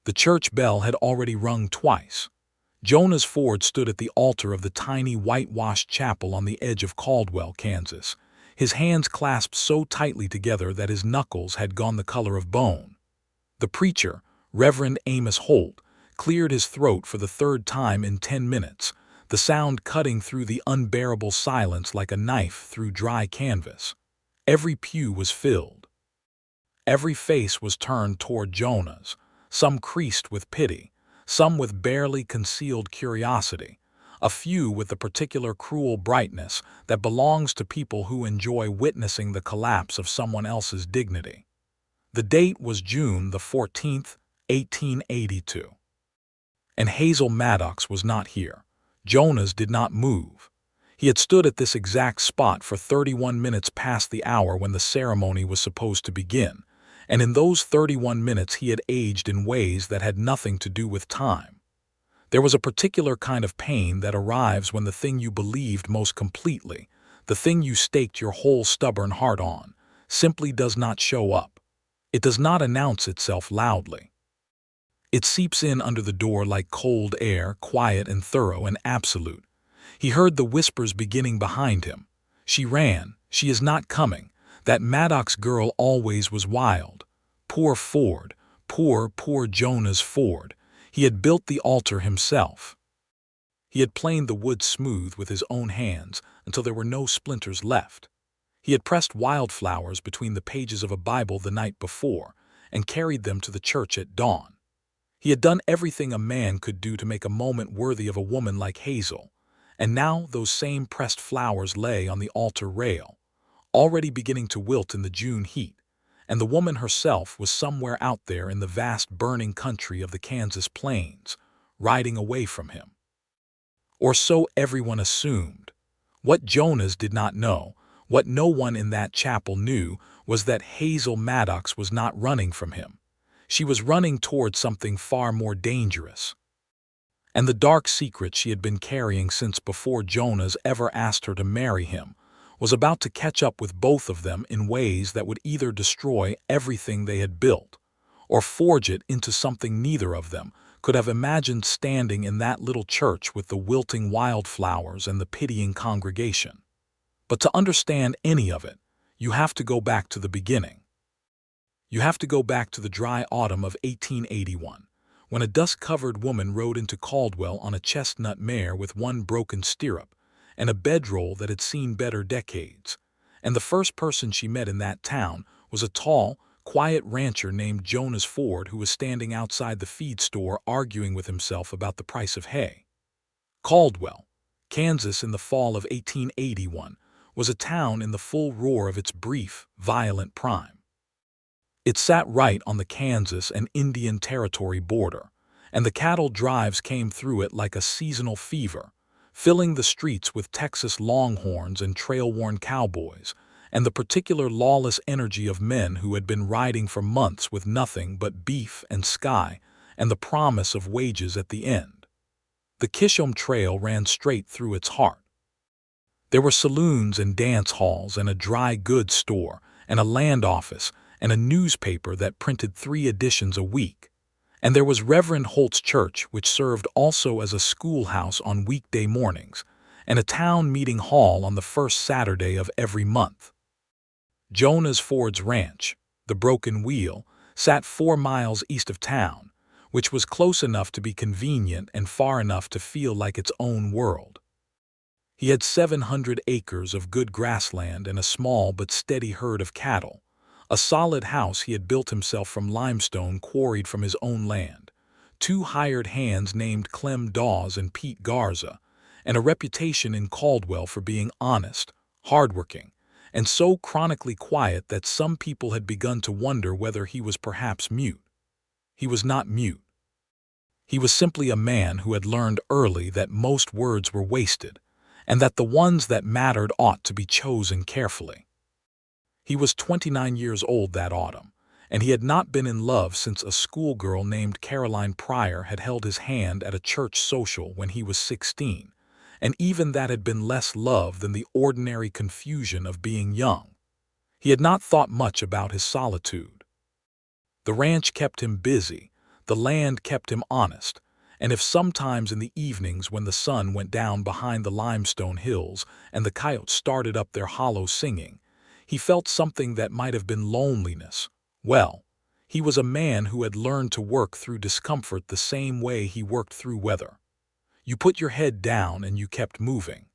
The church bell had already rung twice. Jonas Ford stood at the altar of the tiny whitewashed chapel on the edge of Caldwell, Kansas, his hands clasped so tightly together that his knuckles had gone the color of bone. The preacher, Reverend Amos Holt, cleared his throat for the third time in 10 minutes, the sound cutting through the unbearable silence like a knife through dry canvas. Every pew was filled. Every face was turned toward Jonas, some creased with pity, some with barely concealed curiosity, a few with the particular cruel brightness that belongs to people who enjoy witnessing the collapse of someone else's dignity. The date was June the 14th, 1882. And Hazel Maddox was not here. Jonas did not move. He had stood at this exact spot for 31 minutes past the hour when the ceremony was supposed to begin, and in those 31 minutes he had aged in ways that had nothing to do with time. There was a particular kind of pain that arrives when the thing you believed most completely, the thing you staked your whole stubborn heart on, simply does not show up. It does not announce itself loudly. It seeps in under the door like cold air, quiet and thorough and absolute. He heard the whispers beginning behind him. She ran. She is not coming. That Maddox girl always was wild. Poor Ford. Poor Jonas Ford. He had built the altar himself. He had planed the wood smooth with his own hands until there were no splinters left. He had pressed wildflowers between the pages of a Bible the night before and carried them to the church at dawn. He had done everything a man could do to make a moment worthy of a woman like Hazel, and now those same pressed flowers lay on the altar rail, already beginning to wilt in the June heat, and the woman herself was somewhere out there in the vast burning country of the Kansas plains, riding away from him. Or so everyone assumed. What Jonas did not know, what no one in that chapel knew, was that Hazel Maddox was not running from him. She was running toward something far more dangerous. And the dark secret she had been carrying since before Jonas ever asked her to marry him was about to catch up with both of them in ways that would either destroy everything they had built or forge it into something neither of them could have imagined standing in that little church with the wilting wildflowers and the pitying congregation. But to understand any of it, you have to go back to the beginning. You have to go back to the dry autumn of 1881, when a dust-covered woman rode into Caldwell on a chestnut mare with one broken stirrup and a bedroll that had seen better decades, and the first person she met in that town was a tall, quiet rancher named Jonas Ford who was standing outside the feed store arguing with himself about the price of hay. Caldwell, Kansas in the fall of 1881, was a town in the full roar of its brief, violent prime. It sat right on the Kansas and Indian Territory border, and the cattle drives came through it like a seasonal fever, filling the streets with Texas longhorns and trail-worn cowboys, and the particular lawless energy of men who had been riding for months with nothing but beef and sky and the promise of wages at the end. The Kishom Trail ran straight through its heart. There were saloons and dance halls and a dry goods store and a land office and a newspaper that printed 3 editions a week. And there was Reverend Holt's church, which served also as a schoolhouse on weekday mornings, and a town meeting hall on the first Saturday of every month. Jonas Ford's ranch, the Broken Wheel, sat 4 miles east of town, which was close enough to be convenient and far enough to feel like its own world. He had 700 acres of good grassland and a small but steady herd of cattle, a solid house he had built himself from limestone quarried from his own land, 2 hired hands named Clem Dawes and Pete Garza, and a reputation in Caldwell for being honest, hardworking, and so chronically quiet that some people had begun to wonder whether he was perhaps mute. He was not mute. He was simply a man who had learned early that most words were wasted, and that the ones that mattered ought to be chosen carefully. He was 29 years old that autumn, and he had not been in love since a schoolgirl named Caroline Pryor had held his hand at a church social when he was 16, and even that had been less love than the ordinary confusion of being young. He had not thought much about his solitude. The ranch kept him busy, The land kept him honest, and if sometimes in the evenings when the sun went down behind the limestone hills and the coyotes started up their hollow singing, he felt something that might have been loneliness. Well, he was a man who had learned to work through discomfort the same way he worked through weather. You put your head down and you kept moving.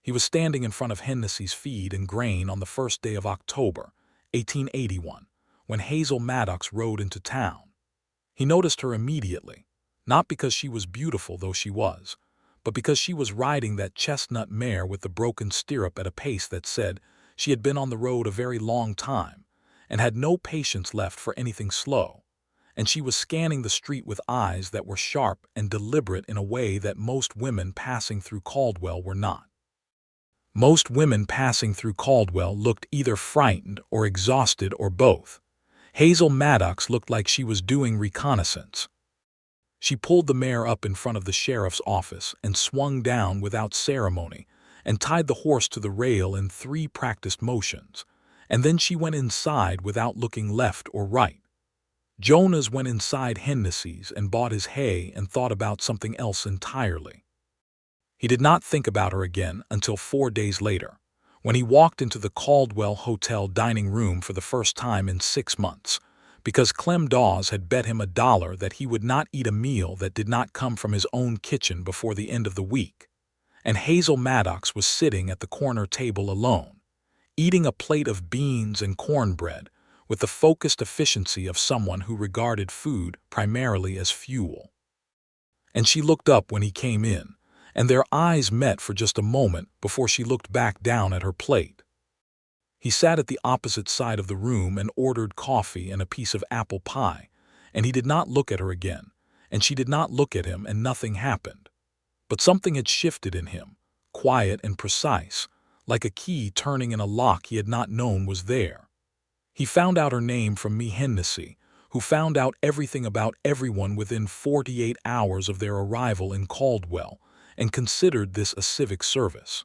He was standing in front of Hennessy's Feed and Grain on the first day of October, 1881, when Hazel Maddox rode into town. He noticed her immediately, not because she was beautiful though she was, but because she was riding that chestnut mare with the broken stirrup at a pace that said she had been on the road a very long time and had no patience left for anything slow, and she was scanning the street with eyes that were sharp and deliberate in a way that most women passing through Caldwell were not. Most women passing through Caldwell looked either frightened or exhausted or both. Hazel Maddox looked like she was doing reconnaissance. She pulled the mare up in front of the sheriff's office and swung down without ceremony and tied the horse to the rail in 3 practiced motions, and then she went inside without looking left or right. Jonas went inside Hennessy's and bought his hay and thought about something else entirely. He did not think about her again until 4 days later, when he walked into the Caldwell Hotel dining room for the first time in 6 months, because Clem Dawes had bet him $1 that he would not eat a meal that did not come from his own kitchen before the end of the week. And Hazel Maddox was sitting at the corner table alone, eating a plate of beans and cornbread with the focused efficiency of someone who regarded food primarily as fuel. And she looked up when he came in, and their eyes met for just a moment before she looked back down at her plate. He sat at the opposite side of the room and ordered coffee and a piece of apple pie, and he did not look at her again, and she did not look at him, and nothing happened. But something had shifted in him, quiet and precise, like a key turning in a lock he had not known was there. He found out her name from me Hennessy, who found out everything about everyone within 48 hours of their arrival in Caldwell, and considered this a civic service.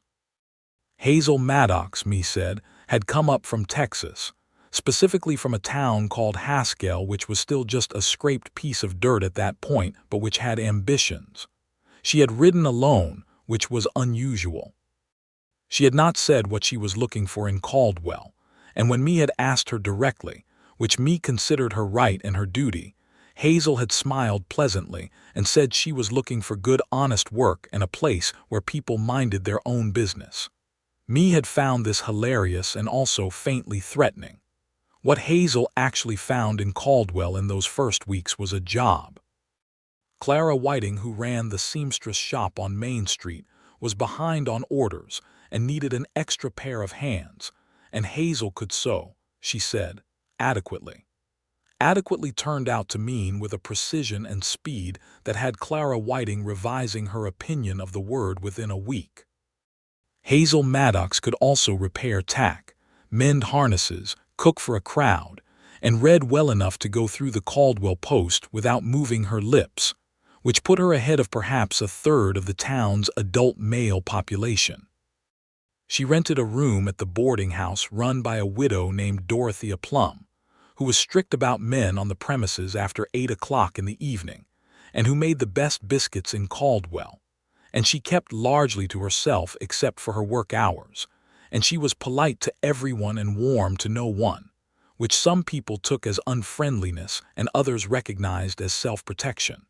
Hazel Maddox, me said, had come up from Texas, specifically from a town called Haskell, which was still just a scraped piece of dirt at that point, but which had ambitions. She had ridden alone, which was unusual. She had not said what she was looking for in Caldwell, and when me had asked her directly, which me considered her right and her duty, Hazel had smiled pleasantly and said she was looking for good honest work and a place where people minded their own business. Me had found this hilarious and also faintly threatening. What Hazel actually found in Caldwell in those first weeks was a job. Clara Whiting, who ran the seamstress shop on Main Street, was behind on orders and needed an extra pair of hands, and Hazel could sew, she said, adequately. Adequately turned out to mean with a precision and speed that had Clara Whiting revising her opinion of the word within a week. Hazel Maddox could also repair tack, mend harnesses, cook for a crowd, and read well enough to go through the Caldwell Post without moving her lips, which put her ahead of perhaps a third of the town's adult male population. She rented a room at the boarding house run by a widow named Dorothea Plum, who was strict about men on the premises after 8 o'clock in the evening, and who made the best biscuits in Caldwell, and she kept largely to herself except for her work hours, and she was polite to everyone and warm to no one, which some people took as unfriendliness and others recognized as self-protection.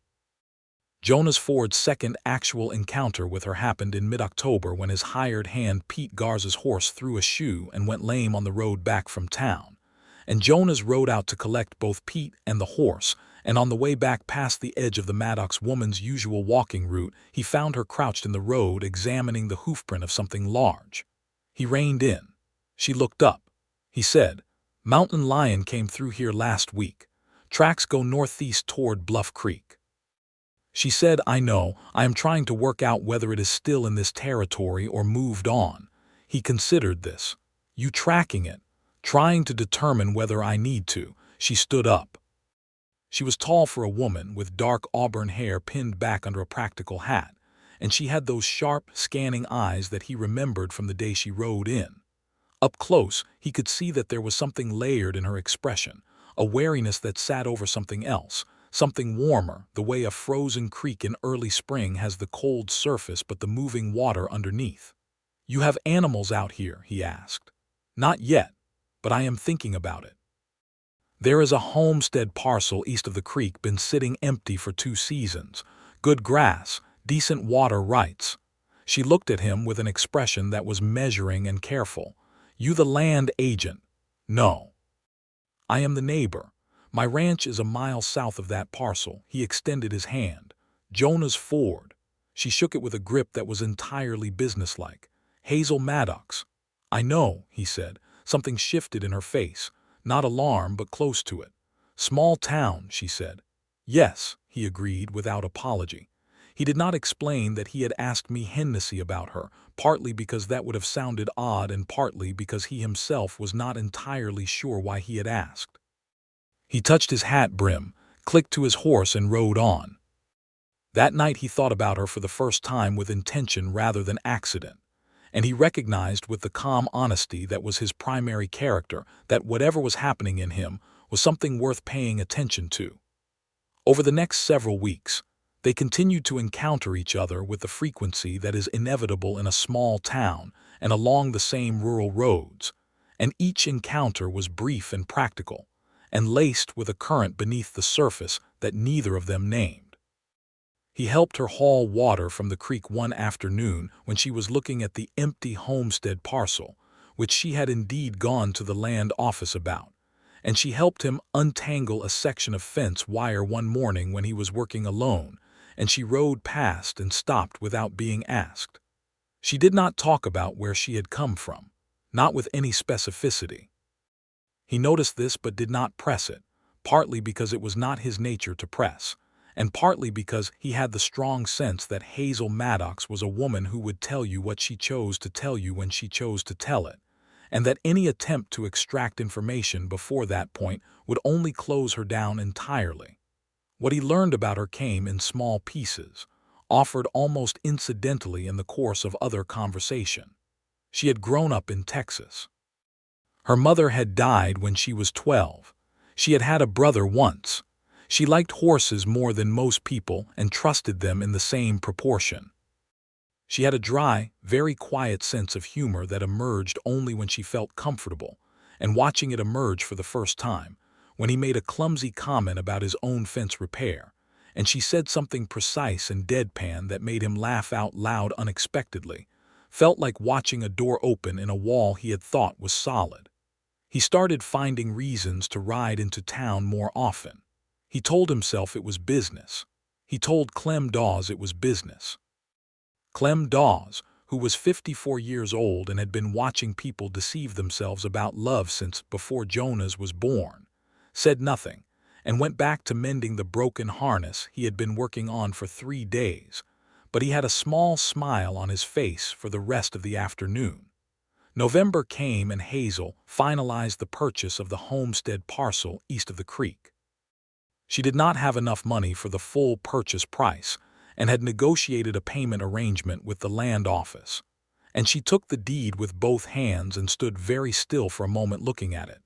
Jonas Ford's second actual encounter with her happened in mid-October when his hired hand Pete Garza's horse threw a shoe and went lame on the road back from town, and Jonas rode out to collect both Pete and the horse, and on the way back past the edge of the Maddox woman's usual walking route, he found her crouched in the road examining the hoofprint of something large. He reined in. She looked up. He said, "Mountain lion came through here last week. Tracks go northeast toward Bluff Creek." She said, "I know, I am trying to work out whether it is still in this territory or moved on." He considered this. "You tracking it? Trying to determine whether I need to." She stood up. She was tall for a woman, with dark auburn hair pinned back under a practical hat, and she had those sharp, scanning eyes that he remembered from the day she rode in. Up close, he could see that there was something layered in her expression, a wariness that sat over something else, something warmer, the way a frozen creek in early spring has the cold surface but the moving water underneath. "You have animals out here?" he asked. "Not yet, but I am thinking about it. There is a homestead parcel east of the creek been sitting empty for 2 seasons. Good grass, decent water rights." She looked at him with an expression that was measuring and careful. "You the land agent?" "No. I am the neighbor. My ranch is a mile south of that parcel." He extended his hand. "Jonas Ford." She shook it with a grip that was entirely businesslike. "Hazel Maddox." "I know," he said. Something shifted in her face. Not alarm, but close to it. "Small town," she said. "Yes," he agreed without apology. He did not explain that he had asked me Hennessy about her, partly because that would have sounded odd and partly because he himself was not entirely sure why he had asked. He touched his hat brim, clicked to his horse and rode on. That night he thought about her for the first time with intention rather than accident, and he recognized with the calm honesty that was his primary character that whatever was happening in him was something worth paying attention to. Over the next several weeks, they continued to encounter each other with the frequency that is inevitable in a small town and along the same rural roads, and each encounter was brief and practical, and laced with a current beneath the surface that neither of them named. He helped her haul water from the creek one afternoon when she was looking at the empty homestead parcel, which she had indeed gone to the land office about, and she helped him untangle a section of fence wire one morning when he was working alone, and she rode past and stopped without being asked. She did not talk about where she had come from, not with any specificity. He noticed this but did not press it, partly because it was not his nature to press, and partly because he had the strong sense that Hazel Maddox was a woman who would tell you what she chose to tell you when she chose to tell it, and that any attempt to extract information before that point would only close her down entirely. What he learned about her came in small pieces, offered almost incidentally in the course of other conversation. She had grown up in Texas. Her mother had died when she was 12. She had had a brother once. She liked horses more than most people and trusted them in the same proportion. She had a dry, very quiet sense of humor that emerged only when she felt comfortable, and watching it emerge for the first time, when he made a clumsy comment about his own fence repair, and she said something precise and deadpan that made him laugh out loud unexpectedly, felt like watching a door open in a wall he had thought was solid. He started finding reasons to ride into town more often. He told himself it was business. He told Clem Dawes it was business. Clem Dawes, who was 54 years old and had been watching people deceive themselves about love since before Jonas was born, said nothing, and went back to mending the broken harness he had been working on for 3 days, but he had a small smile on his face for the rest of the afternoon. November came and Hazel finalized the purchase of the homestead parcel east of the creek. She did not have enough money for the full purchase price and had negotiated a payment arrangement with the land office, and she took the deed with both hands and stood very still for a moment looking at it.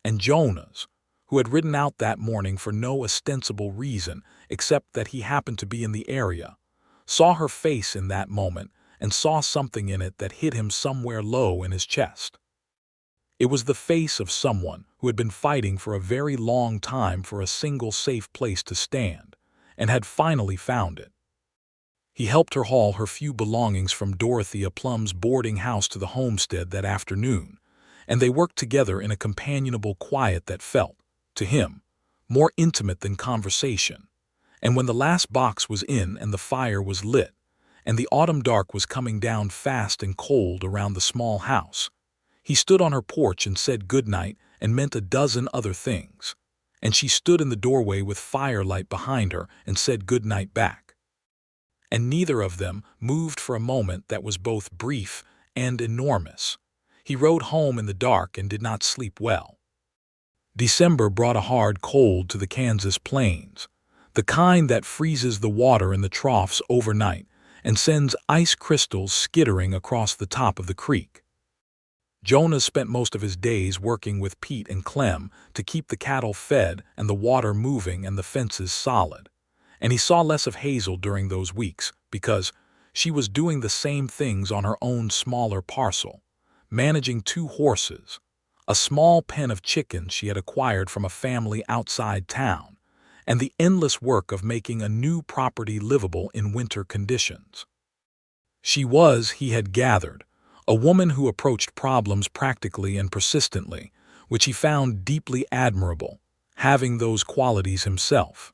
And Jonas, who had ridden out that morning for no ostensible reason except that he happened to be in the area, saw her face in that moment and saw something in it that hit him somewhere low in his chest. It was the face of someone who had been fighting for a very long time for a single safe place to stand, and had finally found it. He helped her haul her few belongings from Dorothea Plum's boarding house to the homestead that afternoon, and they worked together in a companionable quiet that felt, to him, more intimate than conversation. And when the last box was in and the fire was lit, and the autumn dark was coming down fast and cold around the small house, he stood on her porch and said goodnight and meant a dozen other things, and she stood in the doorway with firelight behind her and said goodnight back. And neither of them moved for a moment that was both brief and enormous. He rode home in the dark and did not sleep well. December brought a hard cold to the Kansas plains, the kind that freezes the water in the troughs overnight and sends ice crystals skittering across the top of the creek. Jonas spent most of his days working with Pete and Clem to keep the cattle fed and the water moving and the fences solid. And he saw less of Hazel during those weeks because she was doing the same things on her own smaller parcel, managing 2 horses, a small pen of chickens she had acquired from a family outside town, and the endless work of making a new property livable in winter conditions. She was, he had gathered, a woman who approached problems practically and persistently, which he found deeply admirable, having those qualities himself.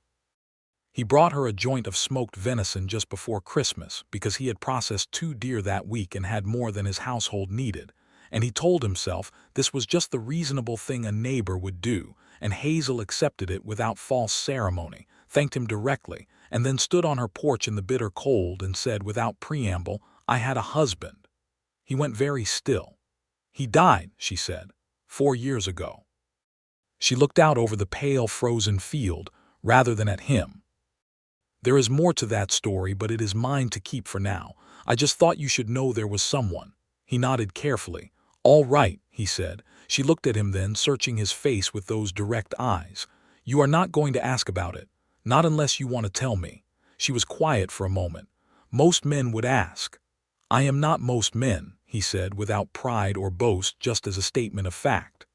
He brought her a joint of smoked venison just before Christmas because he had processed 2 deer that week and had more than his household needed, and he told himself this was just the reasonable thing a neighbor would do, and Hazel accepted it without false ceremony, thanked him directly, and then stood on her porch in the bitter cold and said without preamble, "I had a husband." He went very still. "He died," she said, "4 years ago." She looked out over the pale frozen field rather than at him. "There is more to that story, but it is mine to keep for now. I just thought you should know there was someone." He nodded carefully. "All right," he said. She looked at him then, searching his face with those direct eyes. "You are not going to ask about it, not unless you want to tell me." She was quiet for a moment. "Most men would ask." "I am not most men," he said, without pride or boast, just as a statement of fact.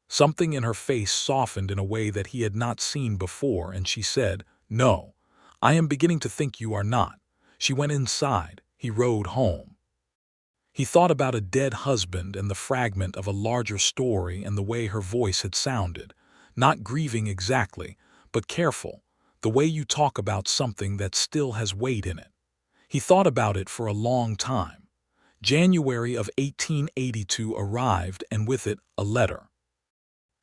Something in her face softened in a way that he had not seen before, and she said, "No, I am beginning to think you are not." She went inside. He rode home. He thought about a dead husband and the fragment of a larger story and the way her voice had sounded, not grieving exactly, but careful, the way you talk about something that still has weight in it. He thought about it for a long time. January of 1882 arrived, and with it a letter.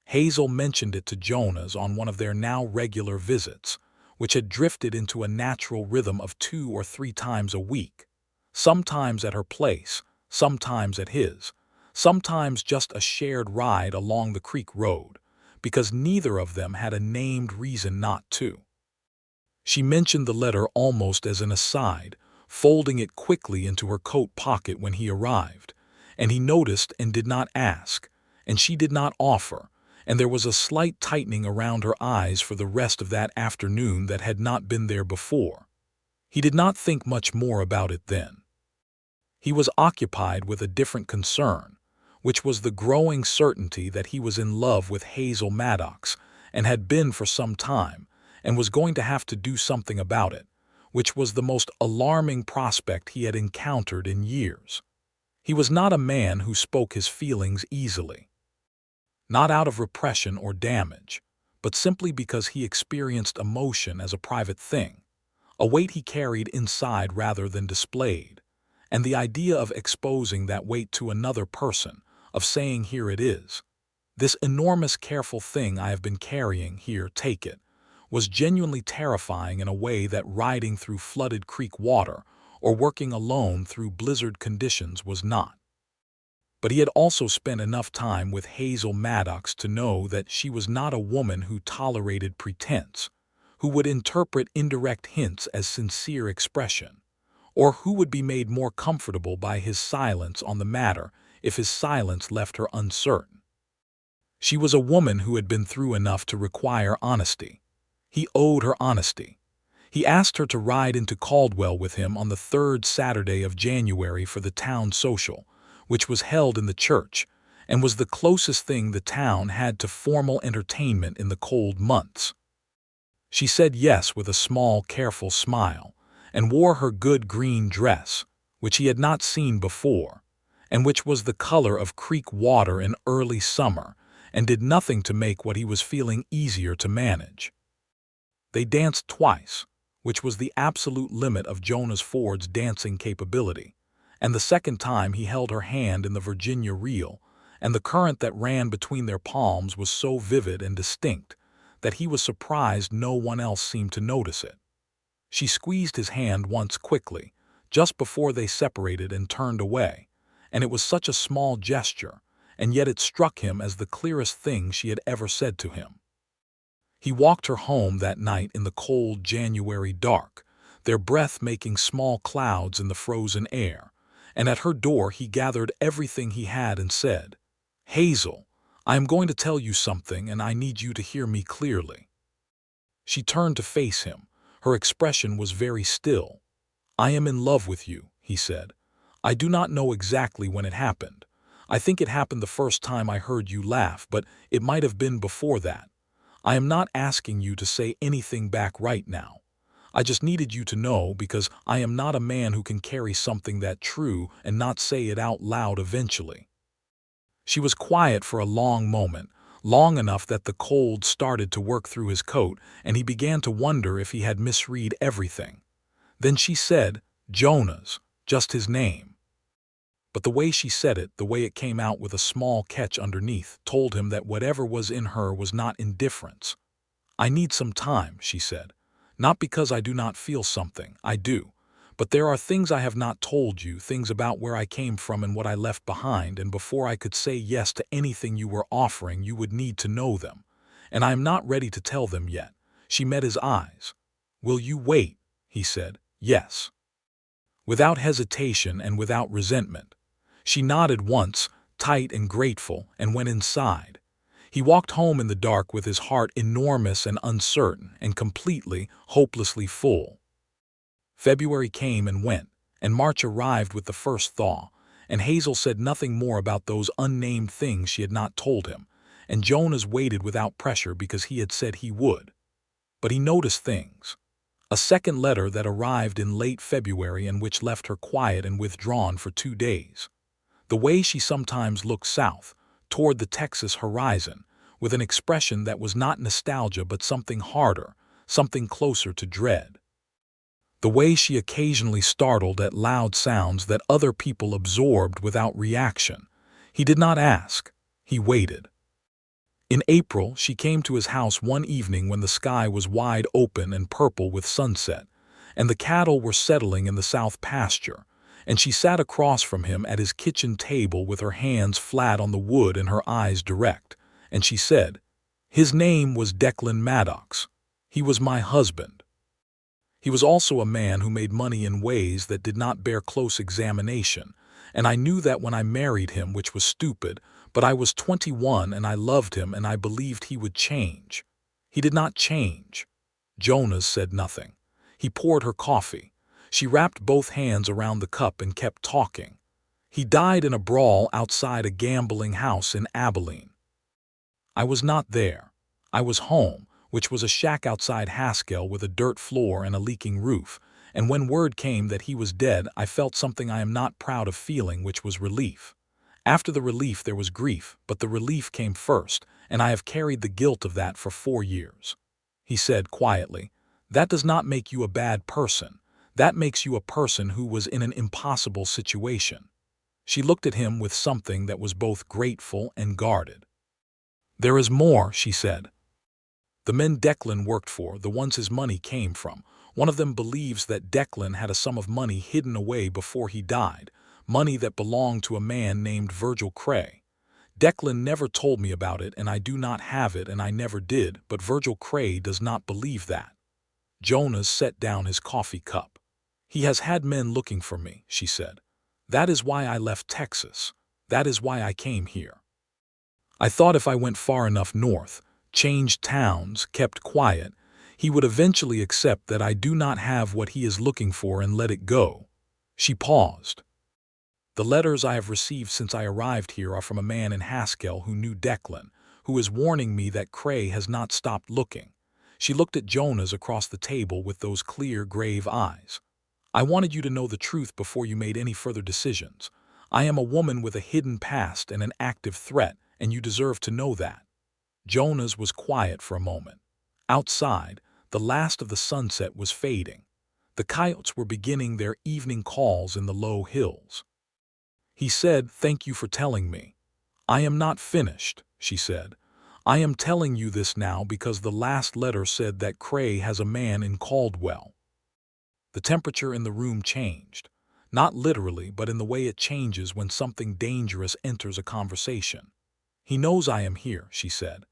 Hazel mentioned it to Jonas on one of their now regular visits, which had drifted into a natural rhythm of 2 or 3 times a week, sometimes at her place, sometimes at his, sometimes just a shared ride along the creek road, because neither of them had a named reason not to. She mentioned the letter almost as an aside, folding it quickly into her coat pocket when he arrived, and he noticed and did not ask, and she did not offer, and there was a slight tightening around her eyes for the rest of that afternoon that had not been there before. He did not think much more about it then. He was occupied with a different concern, which was the growing certainty that he was in love with Hazel Maddox and had been for some time, and was going to have to do something about it, which was the most alarming prospect he had encountered in years. He was not a man who spoke his feelings easily. Not out of repression or damage, but simply because he experienced emotion as a private thing, a weight he carried inside rather than displayed, and the idea of exposing that weight to another person, of saying, "Here it is, this enormous careful thing I have been carrying, here, take it," was genuinely terrifying in a way that riding through flooded creek water or working alone through blizzard conditions was not. But he had also spent enough time with Hazel Maddox to know that she was not a woman who tolerated pretense, who would interpret indirect hints as sincere expression, or who would be made more comfortable by his silence on the matter if his silence left her uncertain. She was a woman who had been through enough to require honesty. He owed her honesty. He asked her to ride into Caldwell with him on the 3rd Saturday of January for the town social, which was held in the church, and was the closest thing the town had to formal entertainment in the cold months. She said yes with a small, careful smile, and wore her good green dress, which he had not seen before, and which was the color of creek water in early summer, and did nothing to make what he was feeling easier to manage. They danced twice, which was the absolute limit of Jonas Ford's dancing capability, and the second time he held her hand in the Virginia reel, and the current that ran between their palms was so vivid and distinct that he was surprised no one else seemed to notice it. She squeezed his hand once quickly, just before they separated and turned away, and it was such a small gesture, and yet it struck him as the clearest thing she had ever said to him. He walked her home that night in the cold January dark, their breath making small clouds in the frozen air, and at her door he gathered everything he had and said, "Hazel, I am going to tell you something and I need you to hear me clearly." She turned to face him. Her expression was very still. "I am in love with you," he said. "I do not know exactly when it happened. I think it happened the first time I heard you laugh, but it might have been before that. I am not asking you to say anything back right now. I just needed you to know because I am not a man who can carry something that true and not say it out loud eventually." She was quiet for a long moment, long enough that the cold started to work through his coat and he began to wonder if he had misread everything. Then she said, "Jonas," just his name. But the way she said it, the way it came out with a small catch underneath, told him that whatever was in her was not indifference. "I need some time," she said. "Not because I do not feel something, I do. But there are things I have not told you, things about where I came from and what I left behind, and before I could say yes to anything you were offering, you would need to know them. And I am not ready to tell them yet." She met his eyes. "Will you wait?" he said. "Yes." Without hesitation and without resentment. She nodded once, tight and grateful, and went inside. He walked home in the dark with his heart enormous and uncertain and completely, hopelessly full. February came and went, and March arrived with the first thaw, and Hazel said nothing more about those unnamed things she had not told him, and Jonas waited without pressure because he had said he would. But he noticed things. A second letter that arrived in late February and which left her quiet and withdrawn for 2 days. The way she sometimes looked south, toward the Texas horizon, with an expression that was not nostalgia but something harder, something closer to dread. The way she occasionally startled at loud sounds that other people absorbed without reaction. He did not ask. He waited. In April, she came to his house one evening when the sky was wide open and purple with sunset, and the cattle were settling in the south pasture, and she sat across from him at his kitchen table with her hands flat on the wood and her eyes direct, and she said, "His name was Jonas Maddox. He was my husband. He was also a man who made money in ways that did not bear close examination, and I knew that when I married him, which was stupid, but I was 21 and I loved him and I believed he would change. He did not change." Jonas said nothing. He poured her coffee. She wrapped both hands around the cup and kept talking. "He died in a brawl outside a gambling house in Abilene. I was not there. I was home, which was a shack outside Haskell with a dirt floor and a leaking roof, and when word came that he was dead, I felt something I am not proud of feeling, which was relief. After the relief there was grief, but the relief came first, and I have carried the guilt of that for 4 years." He said quietly, "That does not make you a bad person. That makes you a person who was in an impossible situation." She looked at him with something that was both grateful and guarded. "There is more," she said. "The men Declan worked for, the ones his money came from, one of them believes that Declan had a sum of money hidden away before he died, money that belonged to a man named Virgil Cray. Declan never told me about it and I do not have it and I never did, but Virgil Cray does not believe that." Jonas set down his coffee cup. "He has had men looking for me," she said. "That is why I left Texas. That is why I came here. I thought if I went far enough north, changed towns, kept quiet, he would eventually accept that I do not have what he is looking for and let it go." She paused. "The letters I have received since I arrived here are from a man in Haskell who knew Declan, who is warning me that Cray has not stopped looking." She looked at Jonas across the table with those clear, grave eyes. "I wanted you to know the truth before you made any further decisions. I am a woman with a hidden past and an active threat, and you deserve to know that." Jonas was quiet for a moment. Outside, the last of the sunset was fading. The coyotes were beginning their evening calls in the low hills. He said, "Thank you for telling me." "I am not finished," she said. "I am telling you this now because the last letter said that Cray has a man in Caldwell." The temperature in the room changed. Not literally, but in the way it changes when something dangerous enters a conversation. "He knows I am here," she said.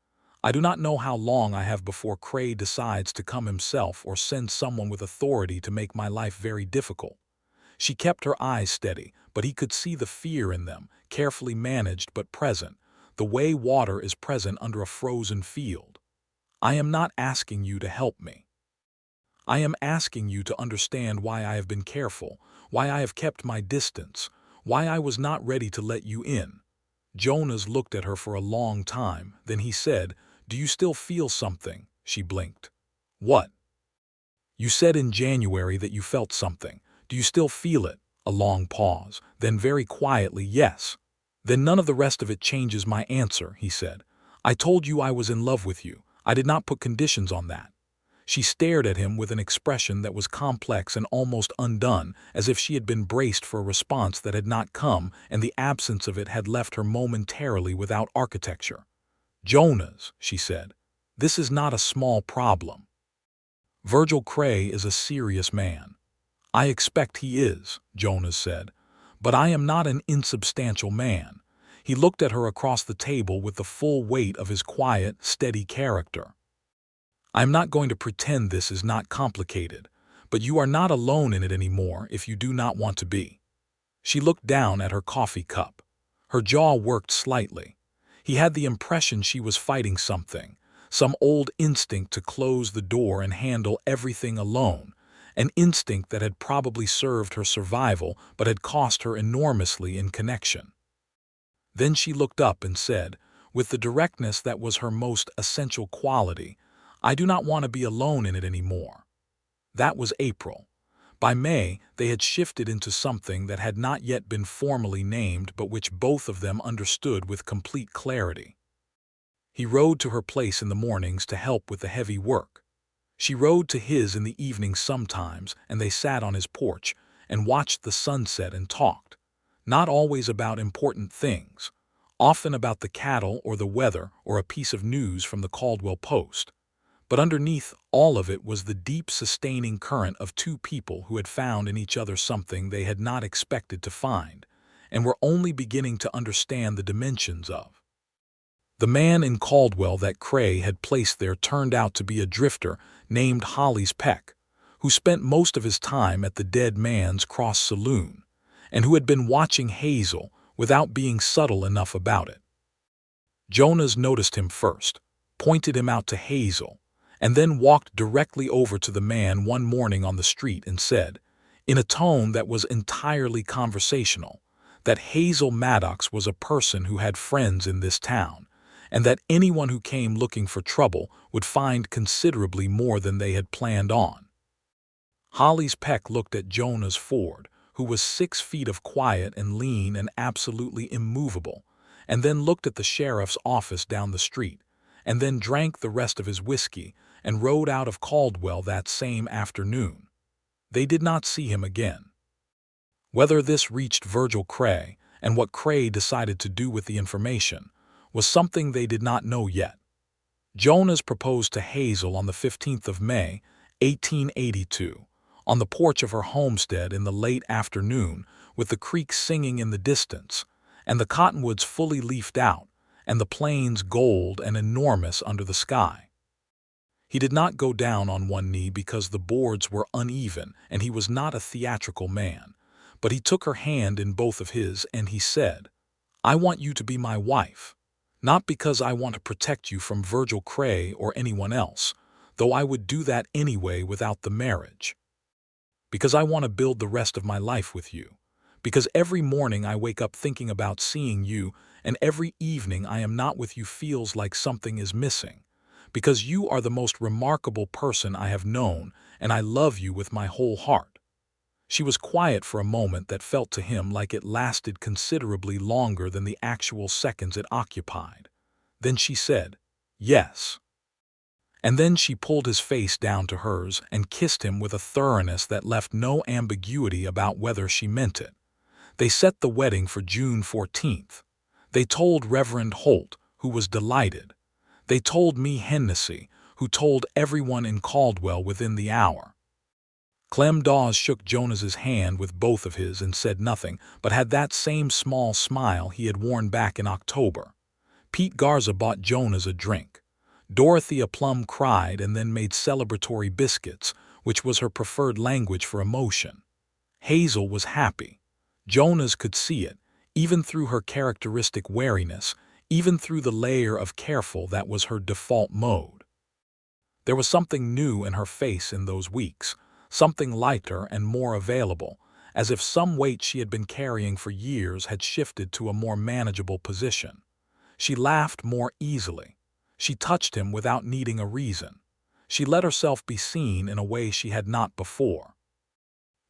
"I do not know how long I have before Cray decides to come himself or send someone with authority to make my life very difficult." She kept her eyes steady, but he could see the fear in them, carefully managed but present, the way water is present under a frozen field. I am not asking you to help me. I am asking you to understand why I have been careful, why I have kept my distance, why I was not ready to let you in. Jonas looked at her for a long time, then he said, "Do you still feel something?" She blinked. "What?" "You said in January that you felt something. Do you still feel it?" A long pause, then very quietly, "Yes." "Then none of the rest of it changes my answer," he said. "I told you I was in love with you. I did not put conditions on that." She stared at him with an expression that was complex and almost undone, as if she had been braced for a response that had not come, and the absence of it had left her momentarily without architecture. "Jonas," she said, "this is not a small problem. Virgil Cray is a serious man." "I expect he is," Jonas said, "but I am not an insubstantial man." He looked at her across the table with the full weight of his quiet, steady character. "I am not going to pretend this is not complicated, but you are not alone in it anymore if you do not want to be." She looked down at her coffee cup. Her jaw worked slightly. He had the impression she was fighting something, some old instinct to close the door and handle everything alone, an instinct that had probably served her survival but had cost her enormously in connection. Then she looked up and said, with the directness that was her most essential quality, "I do not want to be alone in it anymore." That was April. By May, they had shifted into something that had not yet been formally named but which both of them understood with complete clarity. He rode to her place in the mornings to help with the heavy work. She rode to his in the evenings sometimes, and they sat on his porch and watched the sunset and talked, not always about important things, often about the cattle or the weather or a piece of news from the Caldwell Post. But underneath all of it was the deep sustaining current of two people who had found in each other something they had not expected to find, and were only beginning to understand the dimensions of. The man in Caldwell that Cray had placed there turned out to be a drifter named Hollis Peck, who spent most of his time at the Dead Man's Cross Saloon, and who had been watching Hazel without being subtle enough about it. Jonas noticed him first, pointed him out to Hazel, and then walked directly over to the man one morning on the street and said, in a tone that was entirely conversational, that Hazel Maddox was a person who had friends in this town, and that anyone who came looking for trouble would find considerably more than they had planned on. Hollis Peck looked at Jonas Ford, who was 6 feet of quiet and lean and absolutely immovable, and then looked at the sheriff's office down the street, and then drank the rest of his whiskey and rode out of Caldwell that same afternoon. They did not see him again. Whether this reached Virgil Cray and what Cray decided to do with the information was something they did not know yet. Jonas proposed to Hazel on the 15th of May, 1882, on the porch of her homestead in the late afternoon, with the creek singing in the distance, and the cottonwoods fully leafed out, and the plains gold and enormous under the sky. He did not go down on one knee because the boards were uneven and he was not a theatrical man, but he took her hand in both of his and he said, "I want you to be my wife. Not because I want to protect you from Virgil Cray or anyone else, though I would do that anyway without the marriage. Because I want to build the rest of my life with you. Because every morning I wake up thinking about seeing you, and every evening I am not with you feels like something is missing. Because you are the most remarkable person I have known, and I love you with my whole heart." She was quiet for a moment that felt to him like it lasted considerably longer than the actual seconds it occupied. Then she said, "Yes." And then she pulled his face down to hers and kissed him with a thoroughness that left no ambiguity about whether she meant it. They set the wedding for June 14th. They told Reverend Holt, who was delighted. They told me Hennessy, who told everyone in Caldwell within the hour. Clem Dawes shook Jonas's hand with both of his and said nothing, but had that same small smile he had worn back in October. Pete Garza bought Jonas a drink. Dorothea Plum cried and then made celebratory biscuits, which was her preferred language for emotion. Hazel was happy. Jonas could see it, even through her characteristic wariness, even through the layer of careful that was her default mode. There was something new in her face in those weeks, something lighter and more available, as if some weight she had been carrying for years had shifted to a more manageable position. She laughed more easily. She touched him without needing a reason. She let herself be seen in a way she had not before.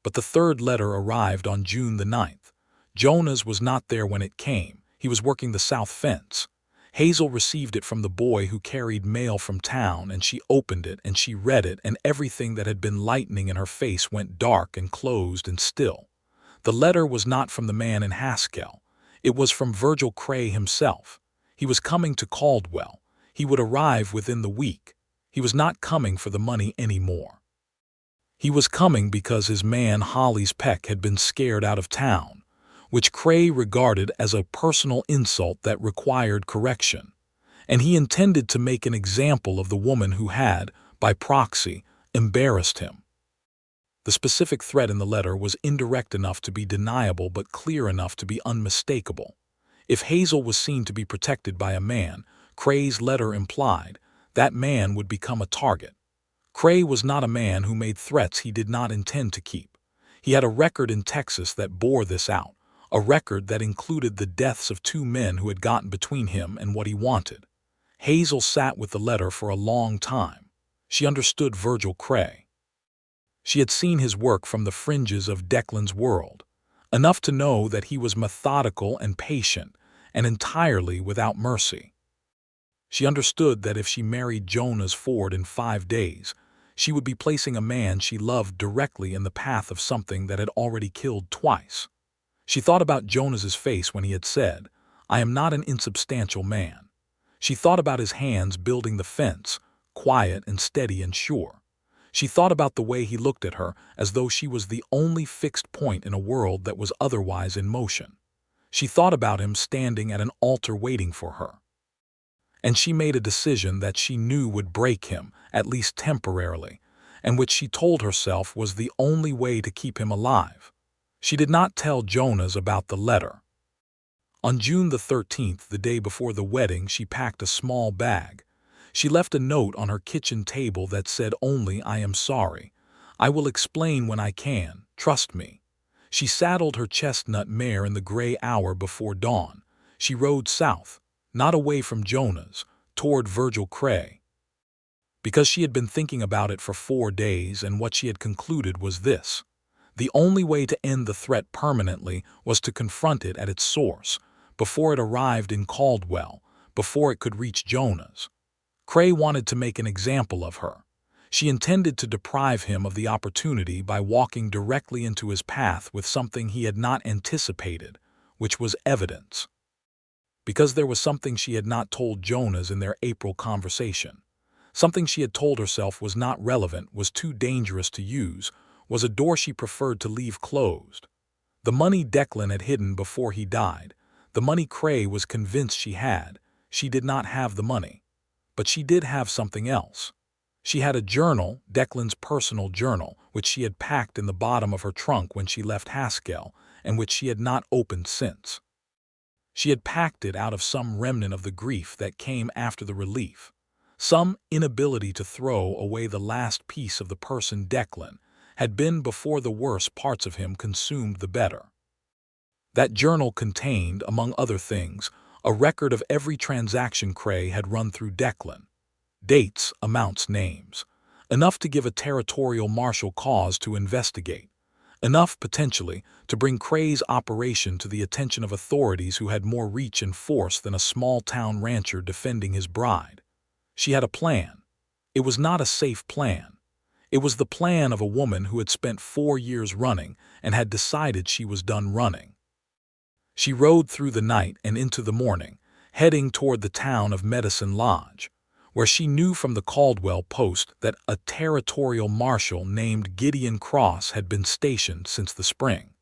But the third letter arrived on June the 9th. Jonas was not there when it came. He was working the south fence. Hazel received it from the boy who carried mail from town, and she opened it and she read it, and everything that had been lightening in her face went dark and closed and still. The letter was not from the man in Haskell. It was from Virgil Cray himself. He was coming to Caldwell. He would arrive within the week. He was not coming for the money anymore. He was coming because his man Holly's Peck had been scared out of town, which Cray regarded as a personal insult that required correction, and he intended to make an example of the woman who had, by proxy, embarrassed him. The specific threat in the letter was indirect enough to be deniable but clear enough to be unmistakable. If Hazel was seen to be protected by a man, Cray's letter implied, that man would become a target. Cray was not a man who made threats he did not intend to keep. He had a record in Texas that bore this out, a record that included the deaths of 2 men who had gotten between him and what he wanted. Hazel sat with the letter for a long time. She understood Virgil Cray. She had seen his work from the fringes of Declan's world, enough to know that he was methodical and patient, and entirely without mercy. She understood that if she married Jonas Ford in 5 days, she would be placing a man she loved directly in the path of something that had already killed twice. She thought about Jonas's face when he had said, "I am not an insubstantial man." She thought about his hands building the fence, quiet and steady and sure. She thought about the way he looked at her as though she was the only fixed point in a world that was otherwise in motion. She thought about him standing at an altar waiting for her. And she made a decision that she knew would break him, at least temporarily, and which she told herself was the only way to keep him alive. She did not tell Jonas about the letter. On June the 13th, the day before the wedding, she packed a small bag. She left a note on her kitchen table that said only, "I am sorry. I will explain when I can. Trust me." She saddled her chestnut mare in the gray hour before dawn. She rode south, not away from Jonas, toward Virgil Cray. Because she had been thinking about it for 4 days, and what she had concluded was this: the only way to end the threat permanently was to confront it at its source, before it arrived in Caldwell, before it could reach Jonas. Cray wanted to make an example of her. She intended to deprive him of the opportunity by walking directly into his path with something he had not anticipated, which was evidence. Because there was something she had not told Jonas in their April conversation. Something she had told herself was not relevant, was too dangerous to use, was a door she preferred to leave closed. The money Declan had hidden before he died, the money Cray was convinced she had, she did not have the money. But she did have something else. She had a journal, Declan's personal journal, which she had packed in the bottom of her trunk when she left Haskell, and which she had not opened since. She had packed it out of some remnant of the grief that came after the relief, some inability to throw away the last piece of the person Declan had been before the worst parts of him consumed the better. That journal contained, among other things, a record of every transaction Cray had run through Declan. Dates, amounts, names. Enough to give a territorial marshal cause to investigate. Enough, potentially, to bring Cray's operation to the attention of authorities who had more reach and force than a small-town rancher defending his bride. She had a plan. It was not a safe plan. It was the plan of a woman who had spent 4 years running and had decided she was done running. She rode through the night and into the morning, heading toward the town of Medicine Lodge, where she knew from the Caldwell Post that a territorial marshal named Gideon Cross had been stationed since the spring.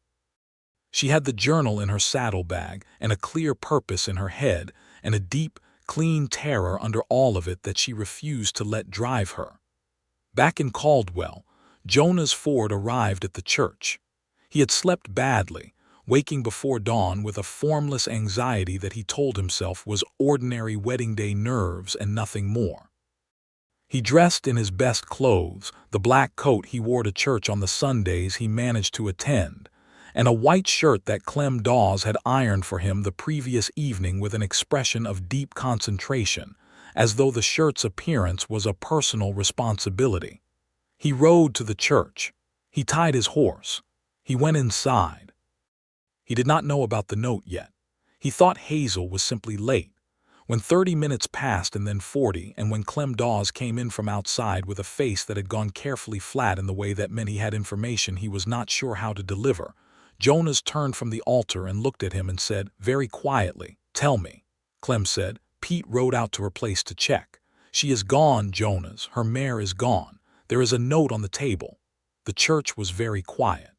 She had the journal in her saddlebag and a clear purpose in her head and a deep, clean terror under all of it that she refused to let drive her. Back in Caldwell, Jonas Ford arrived at the church. He had slept badly, waking before dawn with a formless anxiety that he told himself was ordinary wedding day nerves and nothing more. He dressed in his best clothes, the black coat he wore to church on the Sundays he managed to attend, and a white shirt that Clem Dawes had ironed for him the previous evening with an expression of deep concentration, as though the shirt's appearance was a personal responsibility. He rode to the church. He tied his horse. He went inside. He did not know about the note yet. He thought Hazel was simply late. When 30 minutes passed and then 40, and when Clem Dawes came in from outside with a face that had gone carefully flat in the way that meant he had information he was not sure how to deliver, Jonas turned from the altar and looked at him and said, very quietly, "Tell me." Clem said, "Pete rode out to her place to check. She is gone, Jonas. Her mare is gone. There is a note on the table." The church was very quiet.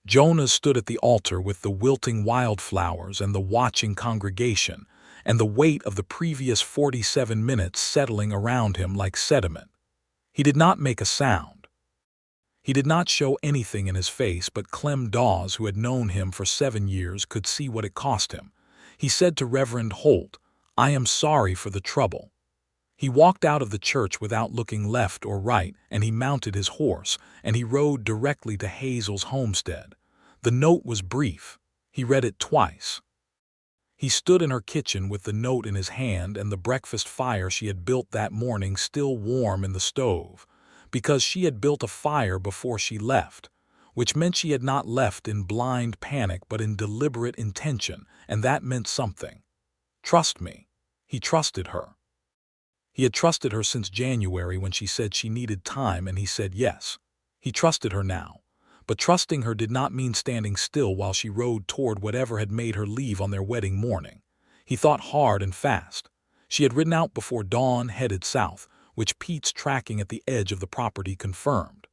Jonas stood at the altar with the wilting wildflowers and the watching congregation, and the weight of the previous 47 minutes settling around him like sediment. He did not make a sound. He did not show anything in his face, but Clem Dawes, who had known him for 7 years, could see what it cost him. He said to Reverend Holt, "I am sorry for the trouble." He walked out of the church without looking left or right, and he mounted his horse, and he rode directly to Hazel's homestead. The note was brief. He read it twice. He stood in her kitchen with the note in his hand and the breakfast fire she had built that morning still warm in the stove, because she had built a fire before she left, which meant she had not left in blind panic but in deliberate intention, and that meant something. Trust me. He trusted her. He had trusted her since January when she said she needed time, and he said yes. He trusted her now. But trusting her did not mean standing still while she rode toward whatever had made her leave on their wedding morning. He thought hard and fast. She had ridden out before dawn, headed south, which Pete's tracking at the edge of the property confirmed.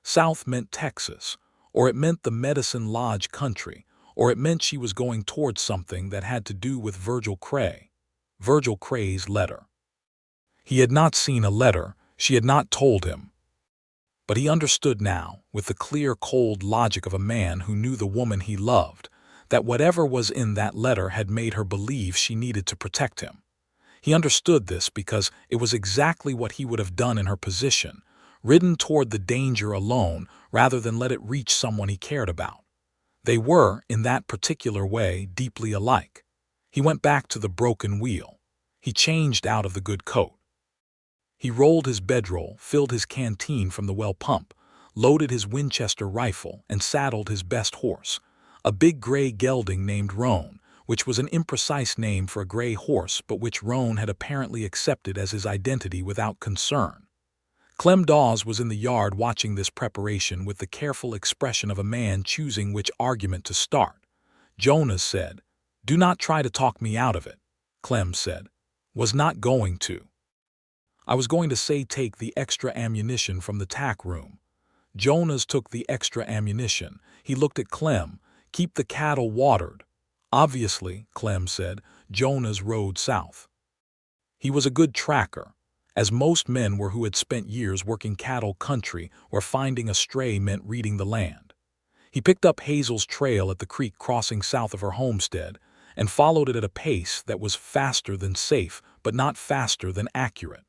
South meant Texas, or it meant the Medicine Lodge country, or it meant she was going towards something that had to do with Virgil Cray. Virgil Cray's letter. He had not seen a letter. She had not told him. But he understood now, with the clear, cold logic of a man who knew the woman he loved, that whatever was in that letter had made her believe she needed to protect him. He understood this because it was exactly what he would have done in her position, ridden toward the danger alone rather than let it reach someone he cared about. They were, in that particular way, deeply alike. He went back to the broken wheel. He changed out of the good coat. He rolled his bedroll, filled his canteen from the well pump, loaded his Winchester rifle, and saddled his best horse, a big gray gelding named Roan, which was an imprecise name for a gray horse but which Roan had apparently accepted as his identity without concern. Clem Dawes was in the yard watching this preparation with the careful expression of a man choosing which argument to start. Jonas said, "Do not try to talk me out of it." Clem said, "Was not going to. I was going to say take the extra ammunition from the tack room." Jonas took the extra ammunition. He looked at Clem. "Keep the cattle watered." Obviously, Clem said. Jonas rode south. He was a good tracker, as most men were who had spent years working cattle country where finding a stray meant reading the land. He picked up Hazel's trail at the creek crossing south of her homestead and followed it at a pace that was faster than safe but not faster than accurate.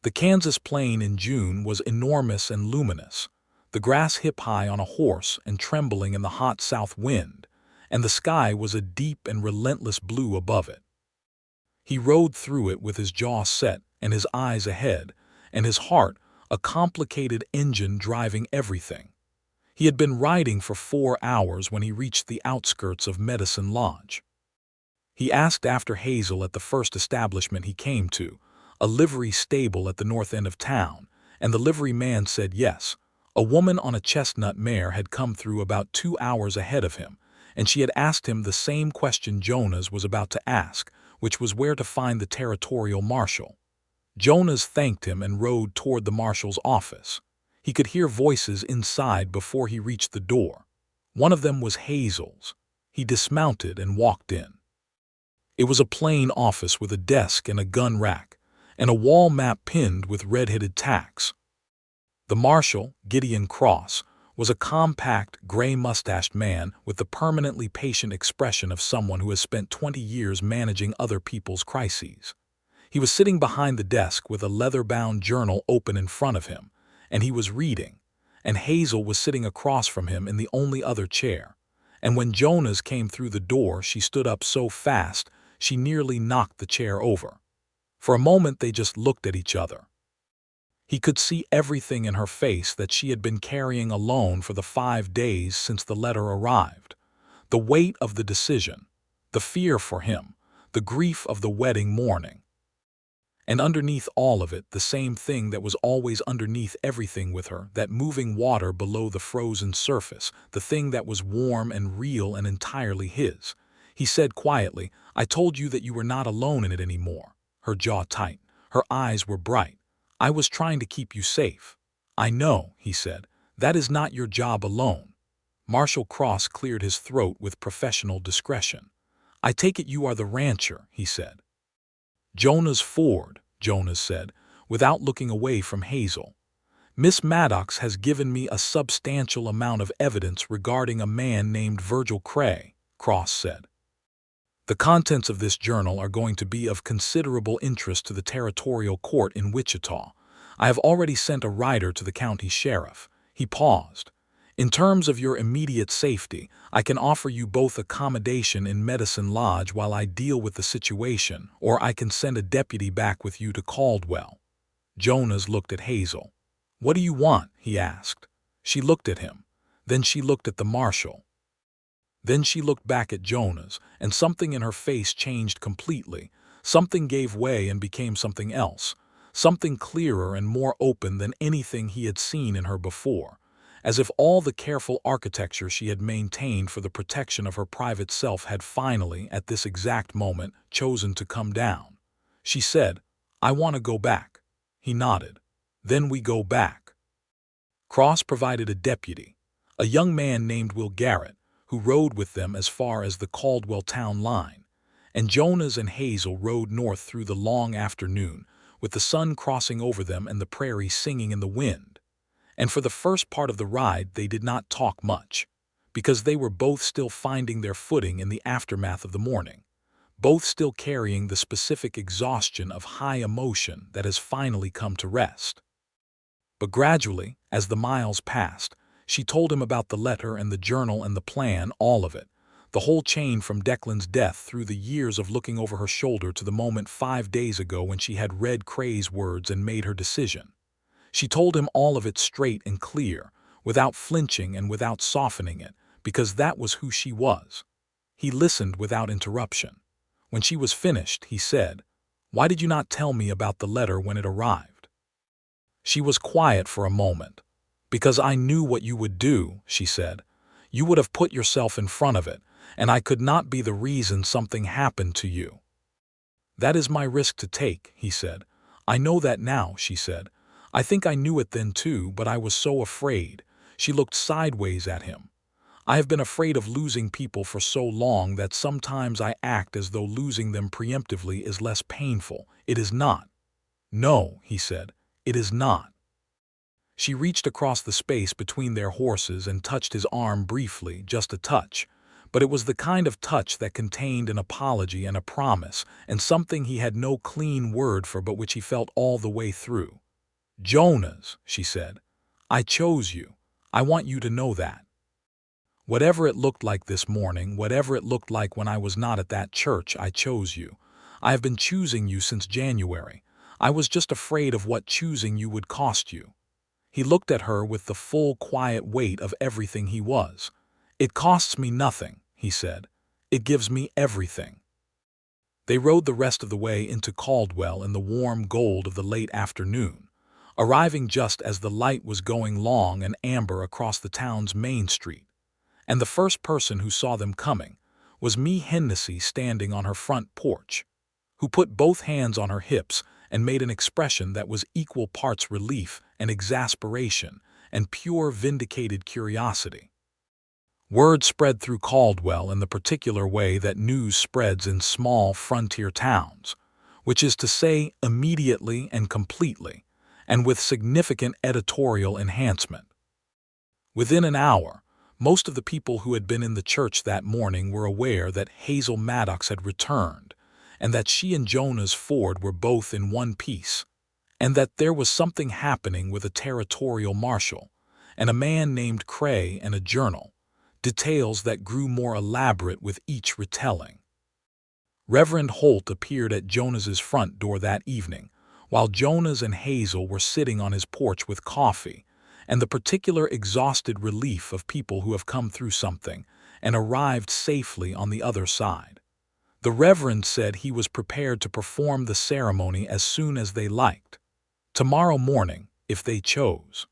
The Kansas plain in June was enormous and luminous, the grass hip-high on a horse and trembling in the hot south wind, and the sky was a deep and relentless blue above it. He rode through it with his jaw set and his eyes ahead, and his heart, a complicated engine driving everything. He had been riding for 4 hours when he reached the outskirts of Medicine Lodge. He asked after Hazel at the first establishment he came to, a livery stable at the north end of town, and the livery man said yes. A woman on a chestnut mare had come through about 2 hours ahead of him, and she had asked him the same question Jonas was about to ask, which was where to find the territorial marshal. Jonas thanked him and rode toward the marshal's office. He could hear voices inside before he reached the door. One of them was Hazel's. He dismounted and walked in. It was a plain office with a desk and a gun rack, and a wall map pinned with red-headed tacks. The marshal, Gideon Cross, was a compact, gray-mustached man with the permanently patient expression of someone who has spent 20 years managing other people's crises. He was sitting behind the desk with a leather-bound journal open in front of him, and he was reading, and Hazel was sitting across from him in the only other chair. And when Jonas came through the door, she stood up so fast she nearly knocked the chair over. For a moment they just looked at each other. He could see everything in her face that she had been carrying alone for the 5 days since the letter arrived. The weight of the decision, the fear for him, the grief of the wedding morning. And underneath all of it, the same thing that was always underneath everything with her, that moving water below the frozen surface, the thing that was warm and real and entirely his. He said quietly, "I told you that you were not alone in it anymore." Her jaw tight, her eyes were bright. "I was trying to keep you safe." "I know," he said. "That is not your job alone." Marshall Cross cleared his throat with professional discretion. "I take it you are the rancher," he said. "Jonas Ford," Jonas said, without looking away from Hazel. "Miss Maddox has given me a substantial amount of evidence regarding a man named Virgil Cray," Cross said. "The contents of this journal are going to be of considerable interest to the territorial court in Wichita. I have already sent a writer to the county sheriff." He paused. "In terms of your immediate safety, I can offer you both accommodation in Medicine Lodge while I deal with the situation, or I can send a deputy back with you to Caldwell." Jonas looked at Hazel. "What do you want?" he asked. She looked at him. Then she looked at the marshal. Then she looked back at Jonas, and something in her face changed completely. Something gave way and became something else. Something clearer and more open than anything he had seen in her before. As if all the careful architecture she had maintained for the protection of her private self had finally, at this exact moment, chosen to come down. She said, "I want to go back." He nodded. "Then we go back." Cross provided a deputy, a young man named Will Garrett, who rode with them as far as the Caldwell town line, and Jonas and Hazel rode north through the long afternoon, with the sun crossing over them and the prairie singing in the wind. And for the first part of the ride they did not talk much, because they were both still finding their footing in the aftermath of the morning, both still carrying the specific exhaustion of high emotion that has finally come to rest. But gradually, as the miles passed, she told him about the letter and the journal and the plan, all of it, the whole chain from Declan's death through the years of looking over her shoulder to the moment 5 days ago when she had read Cray's words and made her decision. She told him all of it straight and clear, without flinching and without softening it, because that was who she was. He listened without interruption. When she was finished, he said, "Why did you not tell me about the letter when it arrived?" She was quiet for a moment. "Because I knew what you would do," she said. "You would have put yourself in front of it, and I could not be the reason something happened to you." "That is my risk to take," he said. "I know that now," she said. "I think I knew it then too, but I was so afraid." She looked sideways at him. "I have been afraid of losing people for so long that sometimes I act as though losing them preemptively is less painful. It is not." "No," he said, "it is not." She reached across the space between their horses and touched his arm briefly, just a touch. But it was the kind of touch that contained an apology and a promise, and something he had no clean word for but which he felt all the way through. "Jonas," she said, "I chose you. I want you to know that. Whatever it looked like this morning, whatever it looked like when I was not at that church, I chose you. I have been choosing you since January. I was just afraid of what choosing you would cost you." He looked at her with the full, quiet weight of everything he was. "It costs me nothing," he said. "It gives me everything." They rode the rest of the way into Caldwell in the warm gold of the late afternoon, arriving just as the light was going long and amber across the town's main street. And the first person who saw them coming was Mee Hennessy standing on her front porch, who put both hands on her hips and made an expression that was equal parts relief and exasperation and pure vindicated curiosity. Word spread through Caldwell in the particular way that news spreads in small frontier towns, which is to say immediately and completely, and with significant editorial enhancement. Within an hour, most of the people who had been in the church that morning were aware that Hazel Maddox had returned, and that she and Jonas Ford were both in one piece, and that there was something happening with a territorial marshal, and a man named Cray and a journal, details that grew more elaborate with each retelling. Reverend Holt appeared at Jonas's front door that evening, while Jonas and Hazel were sitting on his porch with coffee, and the particular exhausted relief of people who have come through something and arrived safely on the other side. The Reverend said he was prepared to perform the ceremony as soon as they liked, tomorrow morning, if they chose.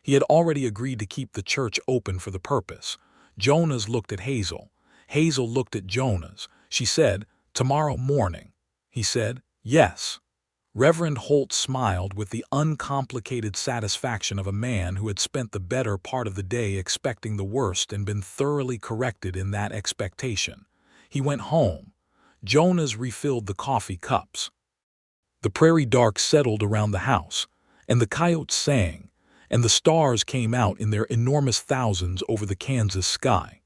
He had already agreed to keep the church open for the purpose. Jonas looked at Hazel. Hazel looked at Jonas. She said, "Tomorrow morning." He said, "Yes." Reverend Holt smiled with the uncomplicated satisfaction of a man who had spent the better part of the day expecting the worst and been thoroughly corrected in that expectation. He went home. Jonas refilled the coffee cups. The prairie dark settled around the house, and the coyotes sang, and the stars came out in their enormous thousands over the Kansas sky.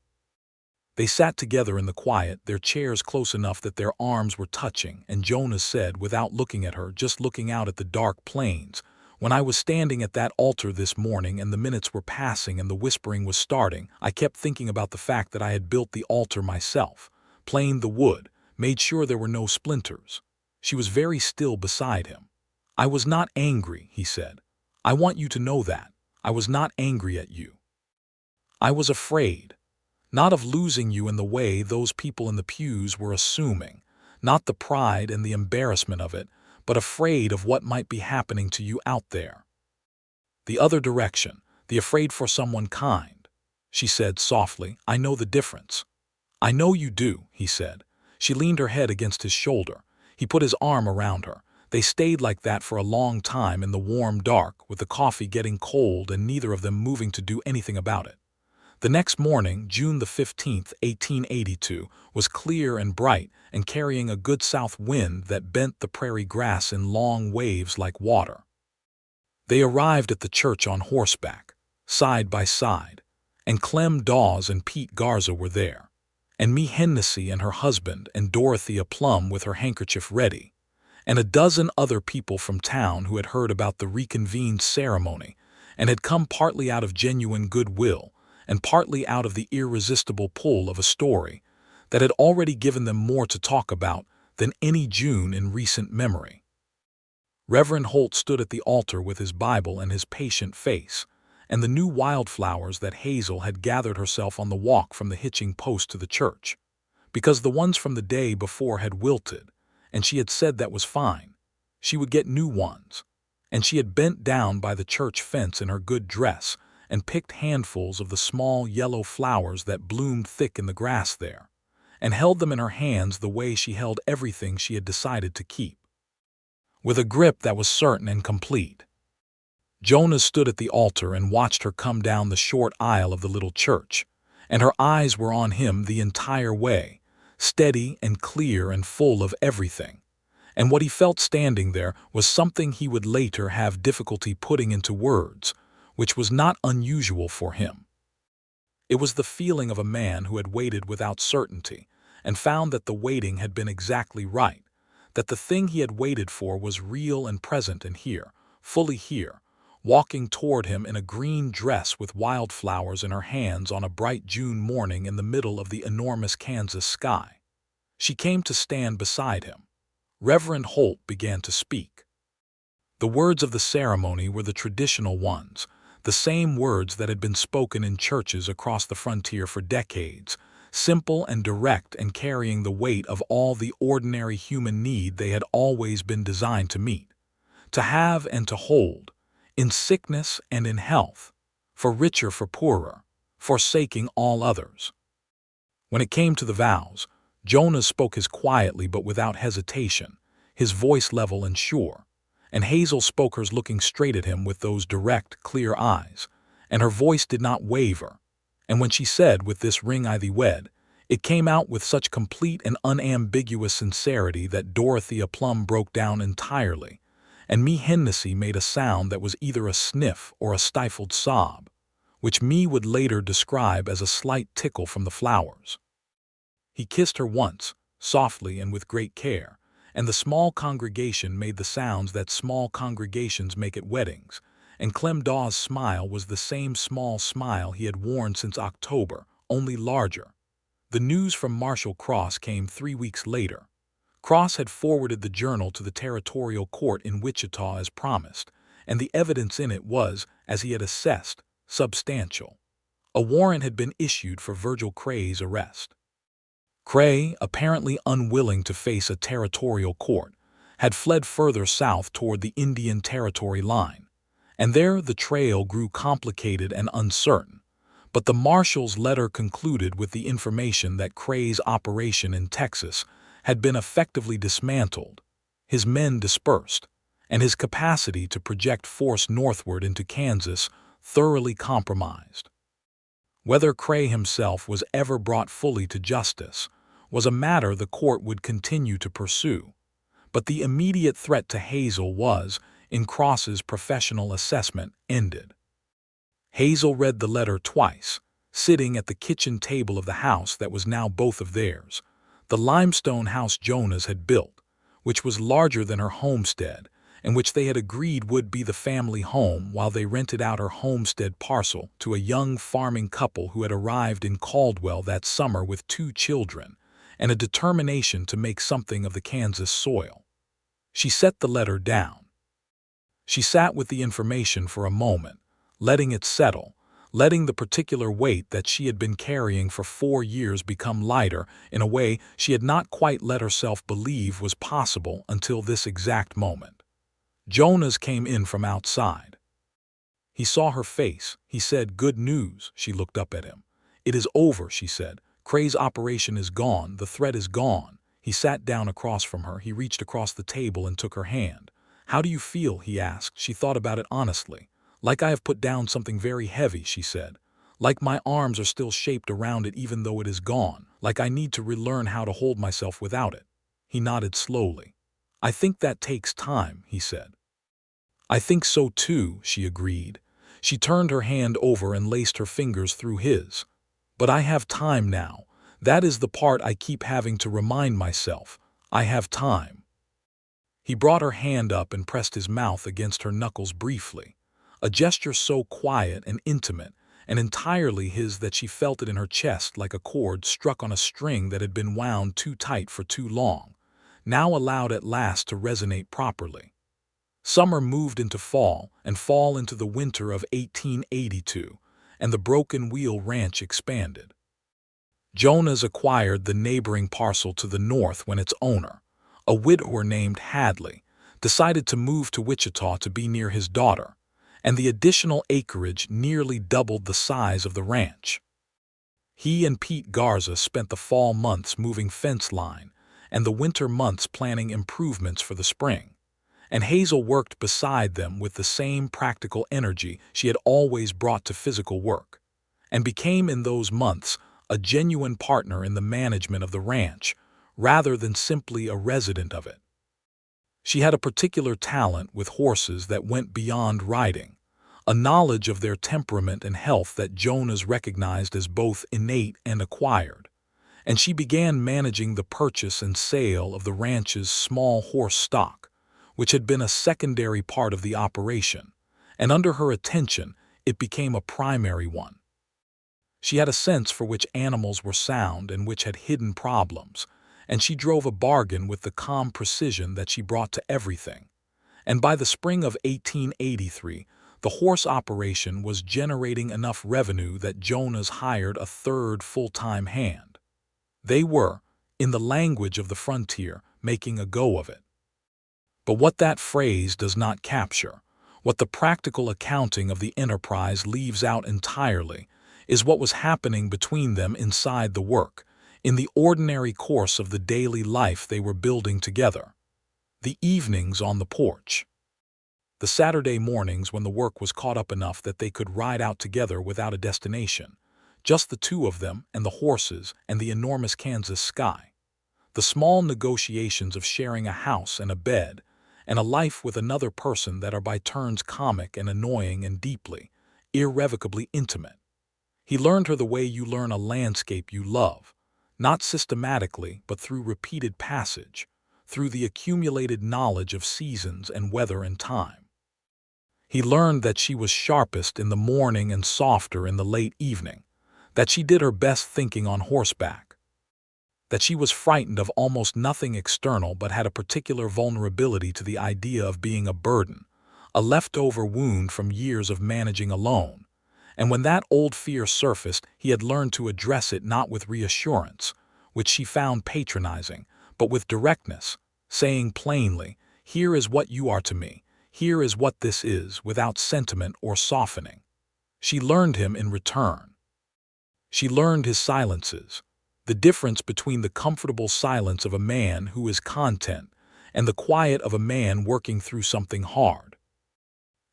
They sat together in the quiet, their chairs close enough that their arms were touching, and Jonas said, without looking at her, just looking out at the dark plains, "When I was standing at that altar this morning and the minutes were passing and the whispering was starting, I kept thinking about the fact that I had built the altar myself, planed the wood, made sure there were no splinters." She was very still beside him. "I was not angry," he said. "I want you to know that. I was not angry at you. I was afraid. Not of losing you in the way those people in the pews were assuming, not the pride and the embarrassment of it, but afraid of what might be happening to you out there. The other direction, the afraid for someone kind." She said softly, "I know the difference." "I know you do," he said. She leaned her head against his shoulder. He put his arm around her. They stayed like that for a long time in the warm dark, with the coffee getting cold and neither of them moving to do anything about it. The next morning, June the 15th, 1882, was clear and bright and carrying a good south wind that bent the prairie grass in long waves like water. They arrived at the church on horseback, side by side, and Clem Dawes and Pete Garza were there, and Mee Hennessy and her husband and Dorothea Plum with her handkerchief ready, and a dozen other people from town who had heard about the reconvened ceremony and had come partly out of genuine goodwill and partly out of the irresistible pull of a story that had already given them more to talk about than any June in recent memory. Reverend Holt stood at the altar with his Bible and his patient face, and the new wildflowers that Hazel had gathered herself on the walk from the hitching post to the church, because the ones from the day before had wilted, and she had said that was fine. She would get new ones, and she had bent down by the church fence in her good dress and picked handfuls of the small yellow flowers that bloomed thick in the grass there, and held them in her hands the way she held everything she had decided to keep, with a grip that was certain and complete. Jonas stood at the altar and watched her come down the short aisle of the little church, and her eyes were on him the entire way, steady and clear and full of everything. And what he felt standing there was something he would later have difficulty putting into words, which was not unusual for him. It was the feeling of a man who had waited without certainty and found that the waiting had been exactly right, that the thing he had waited for was real and present and here, fully here, walking toward him in a green dress with wildflowers in her hands on a bright June morning in the middle of the enormous Kansas sky. She came to stand beside him. Reverend Holt began to speak. The words of the ceremony were the traditional ones, the same words that had been spoken in churches across the frontier for decades, simple and direct and carrying the weight of all the ordinary human need they had always been designed to meet, to have and to hold, in sickness and in health, for richer for poorer, forsaking all others. When it came to the vows, Jonas spoke as quietly but without hesitation, his voice level and sure, and Hazel spoke hers looking straight at him with those direct, clear eyes, and her voice did not waver, and when she said, "With this ring I thee wed," it came out with such complete and unambiguous sincerity that Dorothea Plum broke down entirely, and Mee Hennessy made a sound that was either a sniff or a stifled sob, which Me would later describe as a slight tickle from the flowers. He kissed her once, softly and with great care, and the small congregation made the sounds that small congregations make at weddings, and Clem Dawes' smile was the same small smile he had worn since October, only larger. The news from Marshall Cross came 3 weeks later. Cross had forwarded the journal to the territorial court in Wichita as promised, and the evidence in it was, as he had assessed, substantial. A warrant had been issued for Virgil Cray's arrest. Cray, apparently unwilling to face a territorial court, had fled further south toward the Indian Territory line, and there the trail grew complicated and uncertain. But the marshal's letter concluded with the information that Cray's operation in Texas had been effectively dismantled, his men dispersed, and his capacity to project force northward into Kansas thoroughly compromised. Whether Cray himself was ever brought fully to justice was a matter the court would continue to pursue, but the immediate threat to Hazel was, in Cross's professional assessment, ended. Hazel read the letter twice, sitting at the kitchen table of the house that was now both of theirs, the limestone house Jonas had built, which was larger than her homestead, and which they had agreed would be the family home while they rented out her homestead parcel to a young farming couple who had arrived in Caldwell that summer with 2 children and a determination to make something of the Kansas soil. She set the letter down. She sat with the information for a moment, letting it settle, letting the particular weight that she had been carrying for 4 years become lighter in a way she had not quite let herself believe was possible until this exact moment. Jonas came in from outside. He saw her face. He said, "Good news." She looked up at him. "It is over," she said. "Cray's operation is gone. The threat is gone." He sat down across from her. He reached across the table and took her hand. "How do you feel?" he asked. She thought about it honestly. "Like I have put down something very heavy," she said. "Like my arms are still shaped around it even though it is gone. Like I need to relearn how to hold myself without it." He nodded slowly. "I think that takes time," he said. "I think so too," she agreed. She turned her hand over and laced her fingers through his. "But I have time now. That is the part I keep having to remind myself. I have time." He brought her hand up and pressed his mouth against her knuckles briefly, a gesture so quiet and intimate and entirely his that she felt it in her chest like a chord struck on a string that had been wound too tight for too long, now allowed at last to resonate properly. Summer moved into fall and fall into the winter of 1882, and the Broken Wheel Ranch expanded. Jonas acquired the neighboring parcel to the north when its owner, a widower named Hadley, decided to move to Wichita to be near his daughter, and the additional acreage nearly doubled the size of the ranch. He and Pete Garza spent the fall months moving fence line and the winter months planning improvements for the spring, and Hazel worked beside them with the same practical energy she had always brought to physical work, and became in those months a genuine partner in the management of the ranch, rather than simply a resident of it. She had a particular talent with horses that went beyond riding, a knowledge of their temperament and health that Jonas recognized as both innate and acquired, and she began managing the purchase and sale of the ranch's small horse stock, which had been a secondary part of the operation, and under her attention it became a primary one. She had a sense for which animals were sound and which had hidden problems, and she drove a bargain with the calm precision that she brought to everything. And by the spring of 1883, the horse operation was generating enough revenue that Jonas hired a third full-time hand. They were, in the language of the frontier, making a go of it. But what that phrase does not capture, what the practical accounting of the enterprise leaves out entirely, is what was happening between them inside the work, in the ordinary course of the daily life they were building together. The evenings on the porch. The Saturday mornings when the work was caught up enough that they could ride out together without a destination, just the two of them and the horses and the enormous Kansas sky. The small negotiations of sharing a house and a bed, and a life with another person that are by turns comic and annoying and deeply, irrevocably intimate. He learned her the way you learn a landscape you love, not systematically but through repeated passage, through the accumulated knowledge of seasons and weather and time. He learned that she was sharpest in the morning and softer in the late evening, that she did her best thinking on horseback, that she was frightened of almost nothing external but had a particular vulnerability to the idea of being a burden, a leftover wound from years of managing alone. And when that old fear surfaced, he had learned to address it not with reassurance, which she found patronizing, but with directness, saying plainly, "Here is what you are to me. Here is what this is," without sentiment or softening. She learned him in return. She learned his silences, the difference between the comfortable silence of a man who is content and the quiet of a man working through something hard.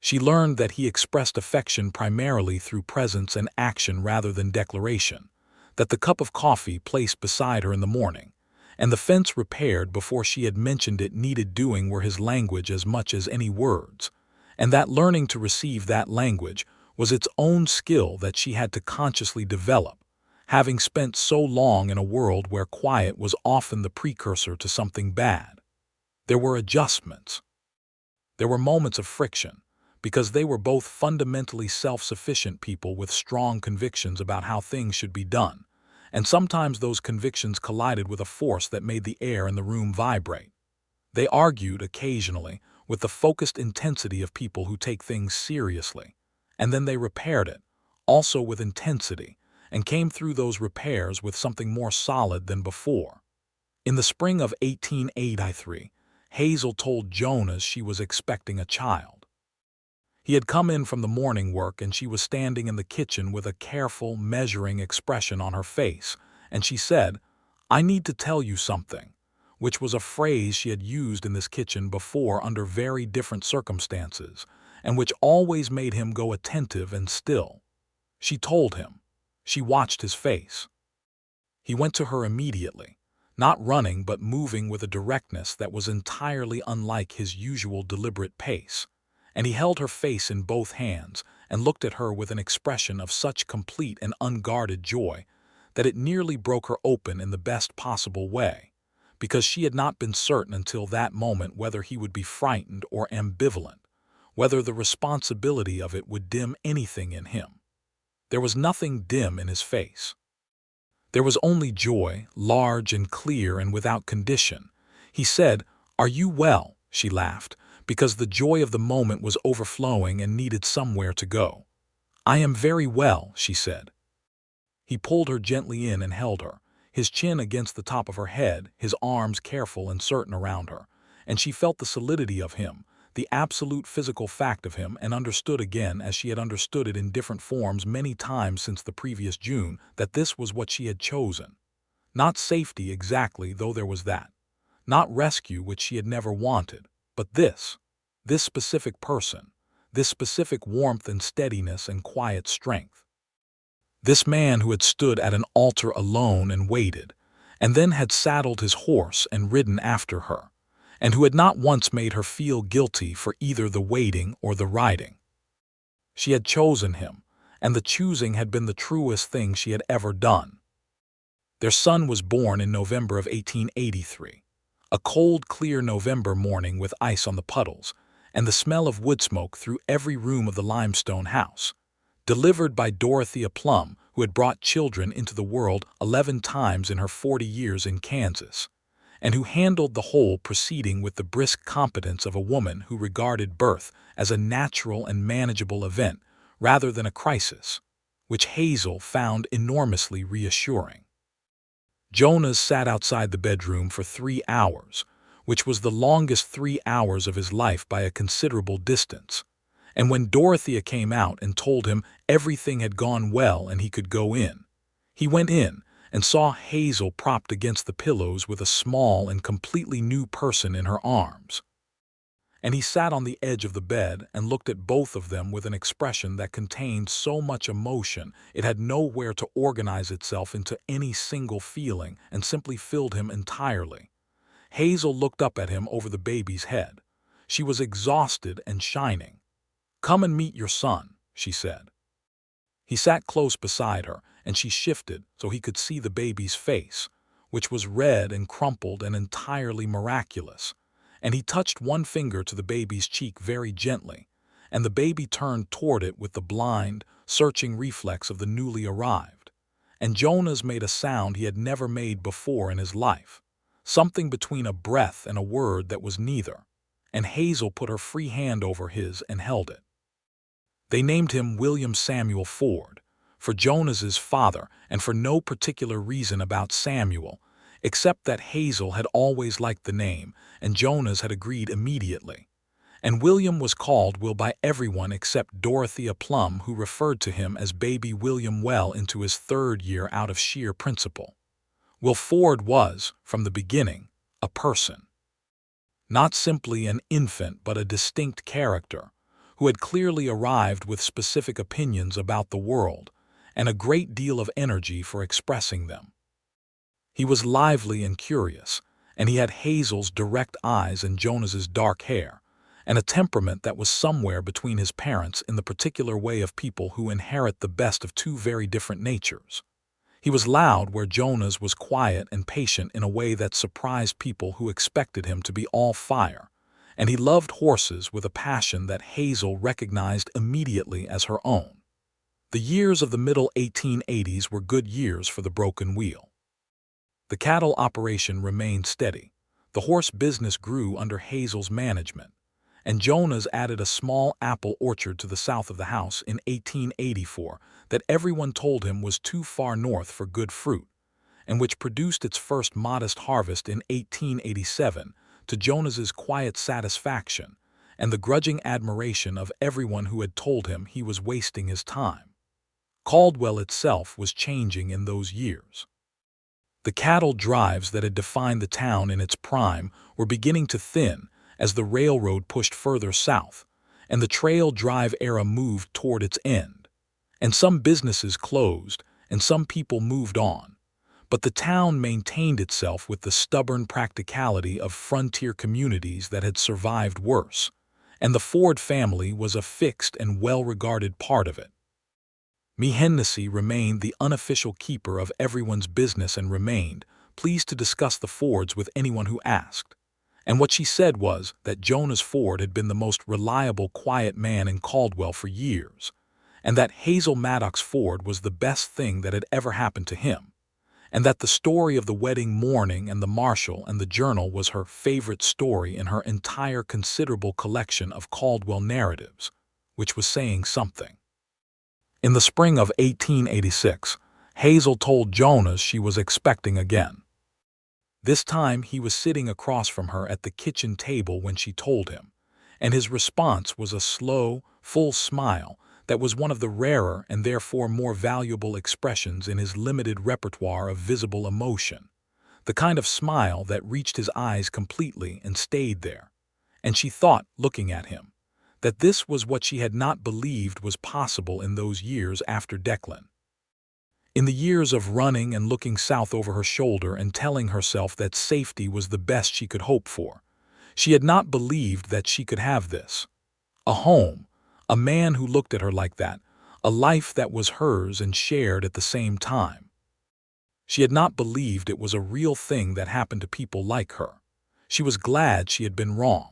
She learned that he expressed affection primarily through presence and action rather than declaration, that the cup of coffee placed beside her in the morning, and the fence repaired before she had mentioned it needed doing were his language as much as any words, and that learning to receive that language was its own skill that she had to consciously develop, having spent so long in a world where quiet was often the precursor to something bad. There were adjustments. There were moments of friction, because they were both fundamentally self-sufficient people with strong convictions about how things should be done, and sometimes those convictions collided with a force that made the air in the room vibrate. They argued occasionally with the focused intensity of people who take things seriously, and then they repaired it, also with intensity, and came through those repairs with something more solid than before. In the spring of 1883, Hazel told Jonas she was expecting a child. He had come in from the morning work and she was standing in the kitchen with a careful, measuring expression on her face, and she said, "I need to tell you something," which was a phrase she had used in this kitchen before under very different circumstances, and which always made him go attentive and still. She told him. She watched his face. He went to her immediately, not running but moving with a directness that was entirely unlike his usual deliberate pace, and he held her face in both hands and looked at her with an expression of such complete and unguarded joy that it nearly broke her open in the best possible way, because she had not been certain until that moment whether he would be frightened or ambivalent, whether the responsibility of it would dim anything in him. There was nothing dim in his face. There was only joy, large and clear and without condition. He said, "Are you well?" She laughed, because the joy of the moment was overflowing and needed somewhere to go. "I am very well," she said. He pulled her gently in and held her, his chin against the top of her head, his arms careful and certain around her, and she felt the solidity of him, the absolute physical fact of him, and understood again, as she had understood it in different forms many times since the previous June, that this was what she had chosen. Not safety exactly, though there was that. Not rescue, which she had never wanted, but this specific person, this specific warmth and steadiness and quiet strength. This man who had stood at an altar alone and waited, and then had saddled his horse and ridden after her, and who had not once made her feel guilty for either the waiting or the riding. She had chosen him, and the choosing had been the truest thing she had ever done. Their son was born in November of 1883, a cold, clear November morning with ice on the puddles, and the smell of wood smoke through every room of the limestone house, delivered by Dorothea Plum, who had brought children into the world 11 times in her 40 years in Kansas, and who handled the whole proceeding with the brisk competence of a woman who regarded birth as a natural and manageable event rather than a crisis, which Hazel found enormously reassuring. Jonas sat outside the bedroom for 3 hours, which was the longest 3 hours of his life by a considerable distance, and when Dorothea came out and told him everything had gone well and he could go in, he went in and saw Hazel propped against the pillows with a small and completely new person in her arms. And he sat on the edge of the bed and looked at both of them with an expression that contained so much emotion it had nowhere to organize itself into any single feeling and simply filled him entirely. Hazel looked up at him over the baby's head. She was exhausted and shining. "Come and meet your son," she said. He sat close beside her, and she shifted so he could see the baby's face, which was red and crumpled and entirely miraculous. And he touched one finger to the baby's cheek very gently, and the baby turned toward it with the blind, searching reflex of the newly arrived. And Jonas made a sound he had never made before in his life, something between a breath and a word that was neither, and Hazel put her free hand over his and held it. They named him William Samuel Ford, for Jonas's father, and for no particular reason about Samuel, except that Hazel had always liked the name, and Jonas had agreed immediately. And William was called Will by everyone except Dorothea Plum, who referred to him as Baby William well into his third year out of sheer principle. Will Ford was, from the beginning, a person. Not simply an infant, but a distinct character, who had clearly arrived with specific opinions about the world, and a great deal of energy for expressing them. He was lively and curious, and he had Hazel's direct eyes and Jonas's dark hair, and a temperament that was somewhere between his parents in the particular way of people who inherit the best of two very different natures. He was loud where Jonas was quiet and patient in a way that surprised people who expected him to be all fire, and he loved horses with a passion that Hazel recognized immediately as her own. The years of the middle 1880s were good years for the Broken Wheel. The cattle operation remained steady, the horse business grew under Hazel's management, and Jonas added a small apple orchard to the south of the house in 1884 that everyone told him was too far north for good fruit, and which produced its first modest harvest in 1887, to Jonas's quiet satisfaction and the grudging admiration of everyone who had told him he was wasting his time. Caldwell itself was changing in those years. The cattle drives that had defined the town in its prime were beginning to thin as the railroad pushed further south, and the trail drive era moved toward its end. And some businesses closed, and some people moved on. But the town maintained itself with the stubborn practicality of frontier communities that had survived worse, and the Ford family was a fixed and well-regarded part of it. Me Hennessy remained the unofficial keeper of everyone's business and remained pleased to discuss the Fords with anyone who asked. And what she said was that Jonas Ford had been the most reliable, quiet man in Caldwell for years, and that Hazel Maddox Ford was the best thing that had ever happened to him, and that the story of the wedding morning and the Marshal and the Journal was her favorite story in her entire considerable collection of Caldwell narratives, which was saying something. In the spring of 1886, Hazel told Jonas she was expecting again. This time he was sitting across from her at the kitchen table when she told him, and his response was a slow, full smile that was one of the rarer and therefore more valuable expressions in his limited repertoire of visible emotion, the kind of smile that reached his eyes completely and stayed there. And she thought, looking at him, that this was what she had not believed was possible in those years after Declan. In the years of running and looking south over her shoulder and telling herself that safety was the best she could hope for, she had not believed that she could have this. A home, a man who looked at her like that, a life that was hers and shared at the same time. She had not believed it was a real thing that happened to people like her. She was glad she had been wrong.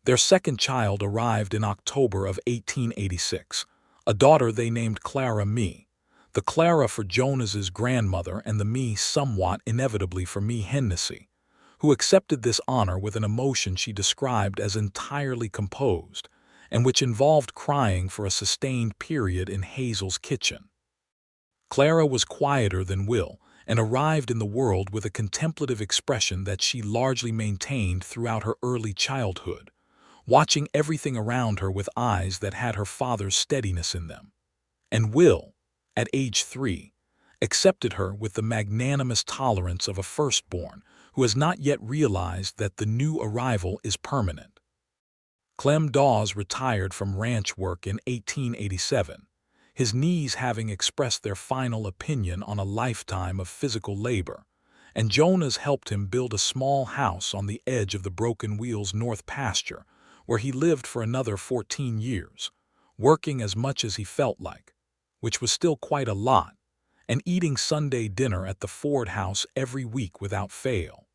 Their second child arrived in October of 1886, a daughter they named Clara Me. The Clara for Jonas's grandmother and the Me somewhat inevitably for Me Hennessy, who accepted this honor with an emotion she described as entirely composed, and which involved crying for a sustained period in Hazel's kitchen. Clara was quieter than Will, and arrived in the world with a contemplative expression that she largely maintained throughout her early childhood, watching everything around her with eyes that had her father's steadiness in them. And Will, at age 3, accepted her with the magnanimous tolerance of a firstborn who has not yet realized that the new arrival is permanent. Clem Dawes retired from ranch work in 1887, his knees having expressed their final opinion on a lifetime of physical labor, and Jonas helped him build a small house on the edge of the Broken Wheel's north pasture, where he lived for another 14 years, working as much as he felt like. which was still quite a lot, and eating Sunday dinner at the Ford house every week without fail.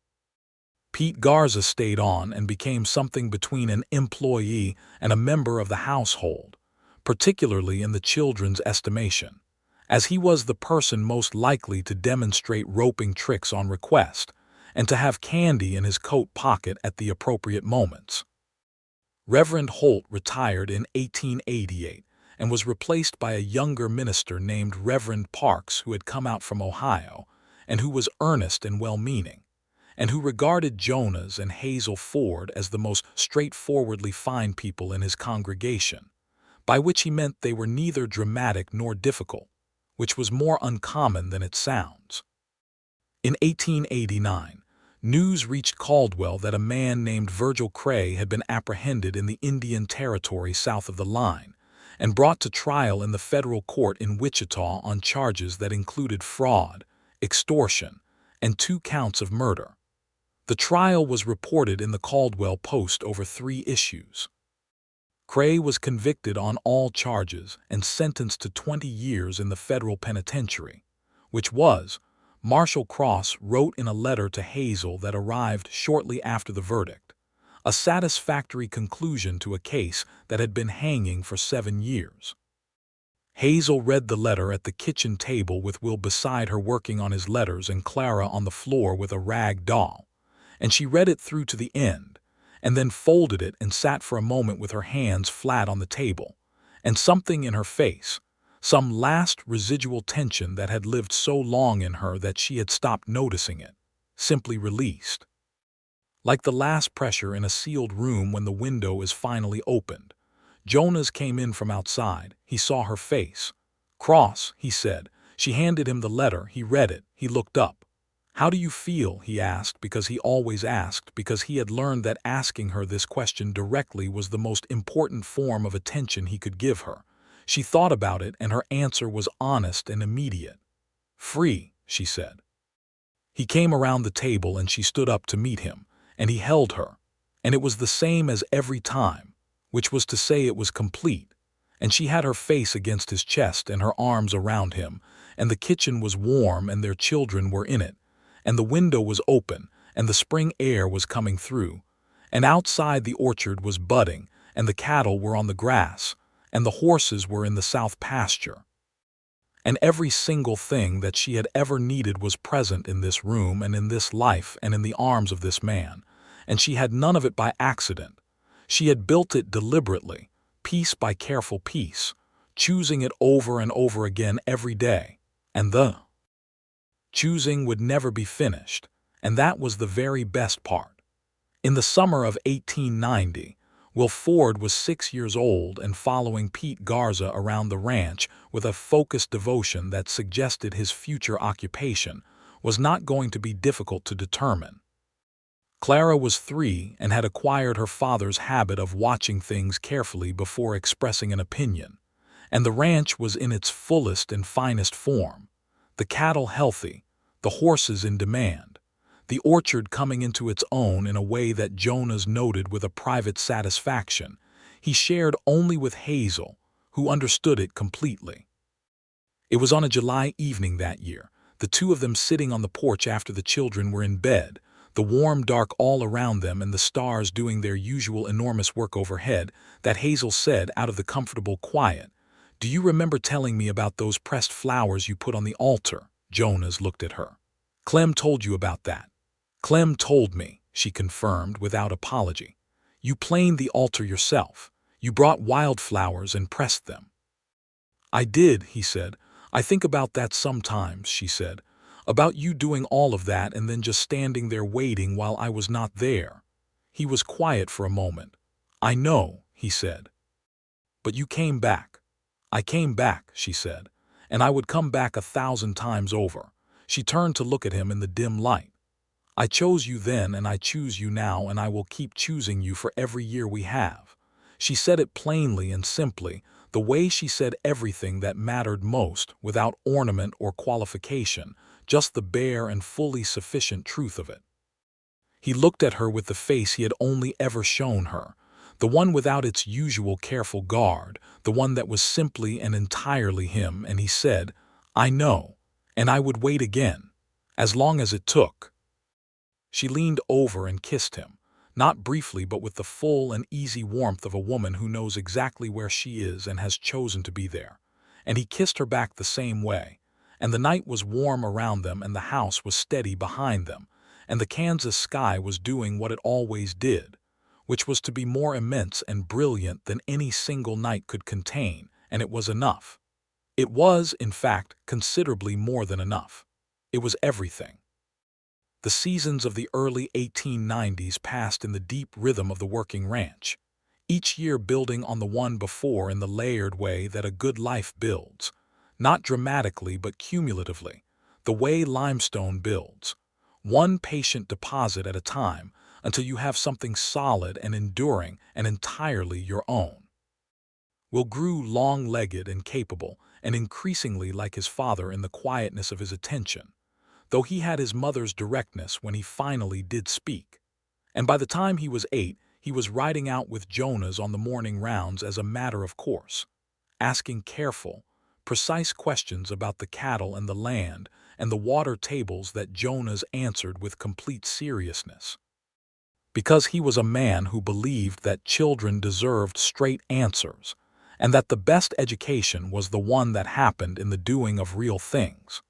Pete Garza stayed on and became something between an employee and a member of the household, particularly in the children's estimation, as he was the person most likely to demonstrate roping tricks on request and to have candy in his coat pocket at the appropriate moments. Reverend Holt retired in 1888 and was replaced by a younger minister named Reverend Parks, who had come out from Ohio and who was earnest and well-meaning, and who regarded Jonas and Hazel Ford as the most straightforwardly fine people in his congregation, by which he meant they were neither dramatic nor difficult, which was more uncommon than it sounds. In 1889, news reached Caldwell that a man named Virgil Cray had been apprehended in the Indian Territory south of the line and brought to trial in the federal court in Wichita on charges that included fraud, extortion, and 2 counts of murder. The trial was reported in the Caldwell Post over 3 issues. Cray was convicted on all charges and sentenced to 20 years in the federal penitentiary, which was, Marshall Cross wrote in a letter to Hazel that arrived shortly after the verdict, a satisfactory conclusion to a case that had been hanging for 7 years. Hazel read the letter at the kitchen table with Will beside her working on his letters and Clara on the floor with a rag doll, and she read it through to the end, and then folded it and sat for a moment with her hands flat on the table, and something in her face, some last residual tension that had lived so long in her that she had stopped noticing it, simply released. Like the last pressure in a sealed room when the window is finally opened. Jonas came in from outside. He saw her face. "Cross," he said. She handed him the letter. He read it. He looked up. "How do you feel?" he asked, because he always asked, because he had learned that asking her this question directly was the most important form of attention he could give her. She thought about it, and her answer was honest and immediate. "Free," she said. He came around the table and she stood up to meet him, and he held her, and it was the same as every time, which was to say it was complete, and she had her face against his chest and her arms around him, and the kitchen was warm and their children were in it, and the window was open and the spring air was coming through, and outside the orchard was budding and the cattle were on the grass and the horses were in the south pasture. And every single thing that she had ever needed was present in this room and in this life and in the arms of this man, and she had none of it by accident. She had built it deliberately, piece by careful piece, choosing it over and over again every day, and the choosing would never be finished, and that was the very best part. In the summer of 1890, Will Ford was 6 years old and following Pete Garza around the ranch with a focused devotion that suggested his future occupation was not going to be difficult to determine. Clara was 3 and had acquired her father's habit of watching things carefully before expressing an opinion, and the ranch was in its fullest and finest form, the cattle healthy, the horses in demand, the orchard coming into its own in a way that Jonas noted with a private satisfaction he shared only with Hazel, who understood it completely. It was on a July evening that year, the 2 of them sitting on the porch after the children were in bed, the warm dark all around them and the stars doing their usual enormous work overhead, that Hazel said out of the comfortable quiet, "Do you remember telling me about those pressed flowers you put on the altar?" Jonas looked at her. "Clem told you about that." "Clem told me," she confirmed without apology. "You planed the altar yourself. You brought wildflowers and pressed them." "I did," he said. "I think about that sometimes," she said. "About you doing all of that and then just standing there waiting while I was not there." He was quiet for a moment. "I know," he said. "But you came back." "I came back," she said. "And I would come back 1,000 times over." She turned to look at him in the dim light. "I chose you then and I choose you now and I will keep choosing you for every year we have." She said it plainly and simply, the way she said everything that mattered most, without ornament or qualification, just the bare and fully sufficient truth of it. He looked at her with the face he had only ever shown her, the one without its usual careful guard, the one that was simply and entirely him, and he said, "I know, and I would wait again, as long as it took." She leaned over and kissed him, not briefly but with the full and easy warmth of a woman who knows exactly where she is and has chosen to be there. And he kissed her back the same way, and the night was warm around them and the house was steady behind them, and the Kansas sky was doing what it always did, which was to be more immense and brilliant than any single night could contain, and it was enough. It was, in fact, considerably more than enough. It was everything. The seasons of the early 1890s passed in the deep rhythm of the working ranch, each year building on the one before in the layered way that a good life builds, not dramatically but cumulatively, the way limestone builds, one patient deposit at a time until you have something solid and enduring and entirely your own. Will grew long-legged and capable and increasingly like his father in the quietness of his attention, though he had his mother's directness when he finally did speak. And by the time he was 8, he was riding out with Jonas on the morning rounds as a matter of course, asking careful, precise questions about the cattle and the land and the water tables that Jonas answered with complete seriousness. Because he was a man who believed that children deserved straight answers, and that the best education was the one that happened in the doing of real things.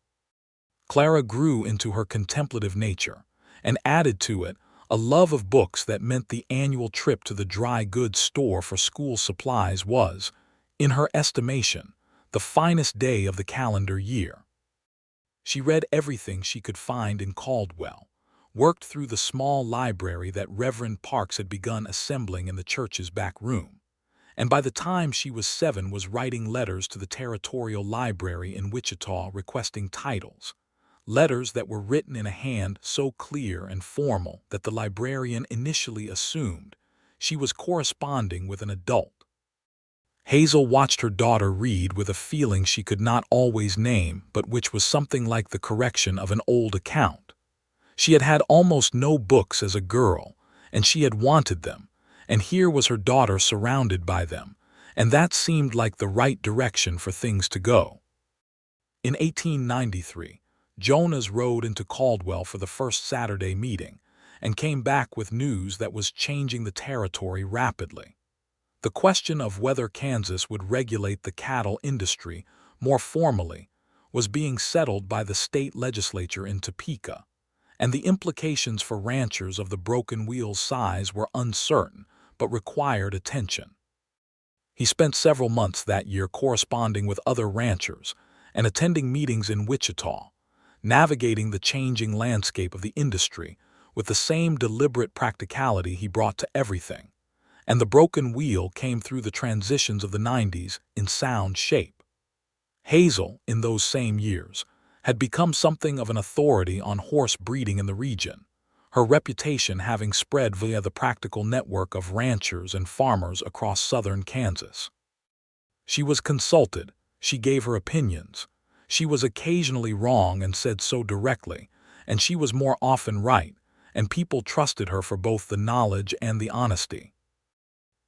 Clara grew into her contemplative nature, and added to it a love of books that meant the annual trip to the dry goods store for school supplies was, in her estimation, the finest day of the calendar year. She read everything she could find in Caldwell, worked through the small library that Reverend Parks had begun assembling in the church's back room, and by the time she was 7 was writing letters to the territorial library in Wichita requesting titles. Letters that were written in a hand so clear and formal that the librarian initially assumed she was corresponding with an adult. Hazel watched her daughter read with a feeling she could not always name, but which was something like the correction of an old account. She had had almost no books as a girl, and she had wanted them, and here was her daughter surrounded by them, and that seemed like the right direction for things to go. In 1893, Jonas rode into Caldwell for the first Saturday meeting and came back with news that was changing the territory rapidly. The question of whether Kansas would regulate the cattle industry more formally was being settled by the state legislature in Topeka, and the implications for ranchers of the broken wheel size were uncertain but required attention. He spent several months that year corresponding with other ranchers and attending meetings in Wichita, navigating the changing landscape of the industry with the same deliberate practicality he brought to everything, and the broken wheel came through the transitions of the 90s in sound shape. Hazel, in those same years, had become something of an authority on horse breeding in the region, her reputation having spread via the practical network of ranchers and farmers across southern Kansas. She was consulted, she gave her opinions. She was occasionally wrong and said so directly, and she was more often right, and people trusted her for both the knowledge and the honesty.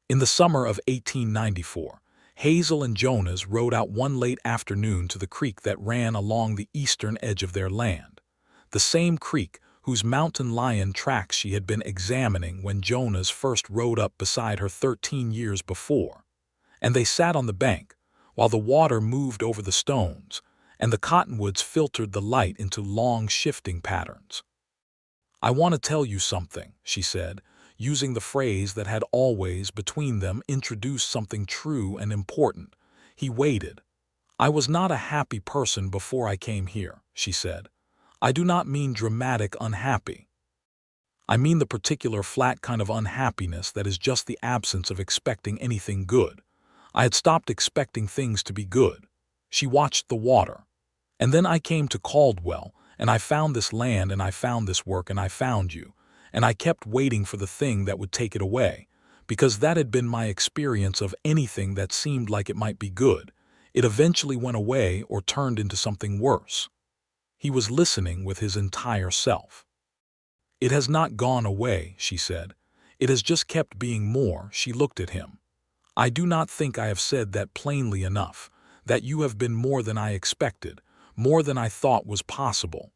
In the summer of 1894, Hazel and Jonas rode out one late afternoon to the creek that ran along the eastern edge of their land, the same creek whose mountain lion tracks she had been examining when Jonas first rode up beside her 13 years before, and they sat on the bank while the water moved over the stones, and the cottonwoods filtered the light into long shifting patterns. "I want to tell you something," she said, using the phrase that had always, between them, introduced something true and important. He waited. "I was not a happy person before I came here," she said. "I do not mean dramatic unhappy. I mean the particular flat kind of unhappiness that is just the absence of expecting anything good. I had stopped expecting things to be good." She watched the water. "And then I came to Caldwell, and I found this land, and I found this work, and I found you, and I kept waiting for the thing that would take it away, because that had been my experience of anything that seemed like it might be good. It eventually went away or turned into something worse." He was listening with his entire self. "It has not gone away," she said. It has just kept being more. She looked at him. I do not think I have said that plainly enough, that you have been more than I expected, more than I thought was possible.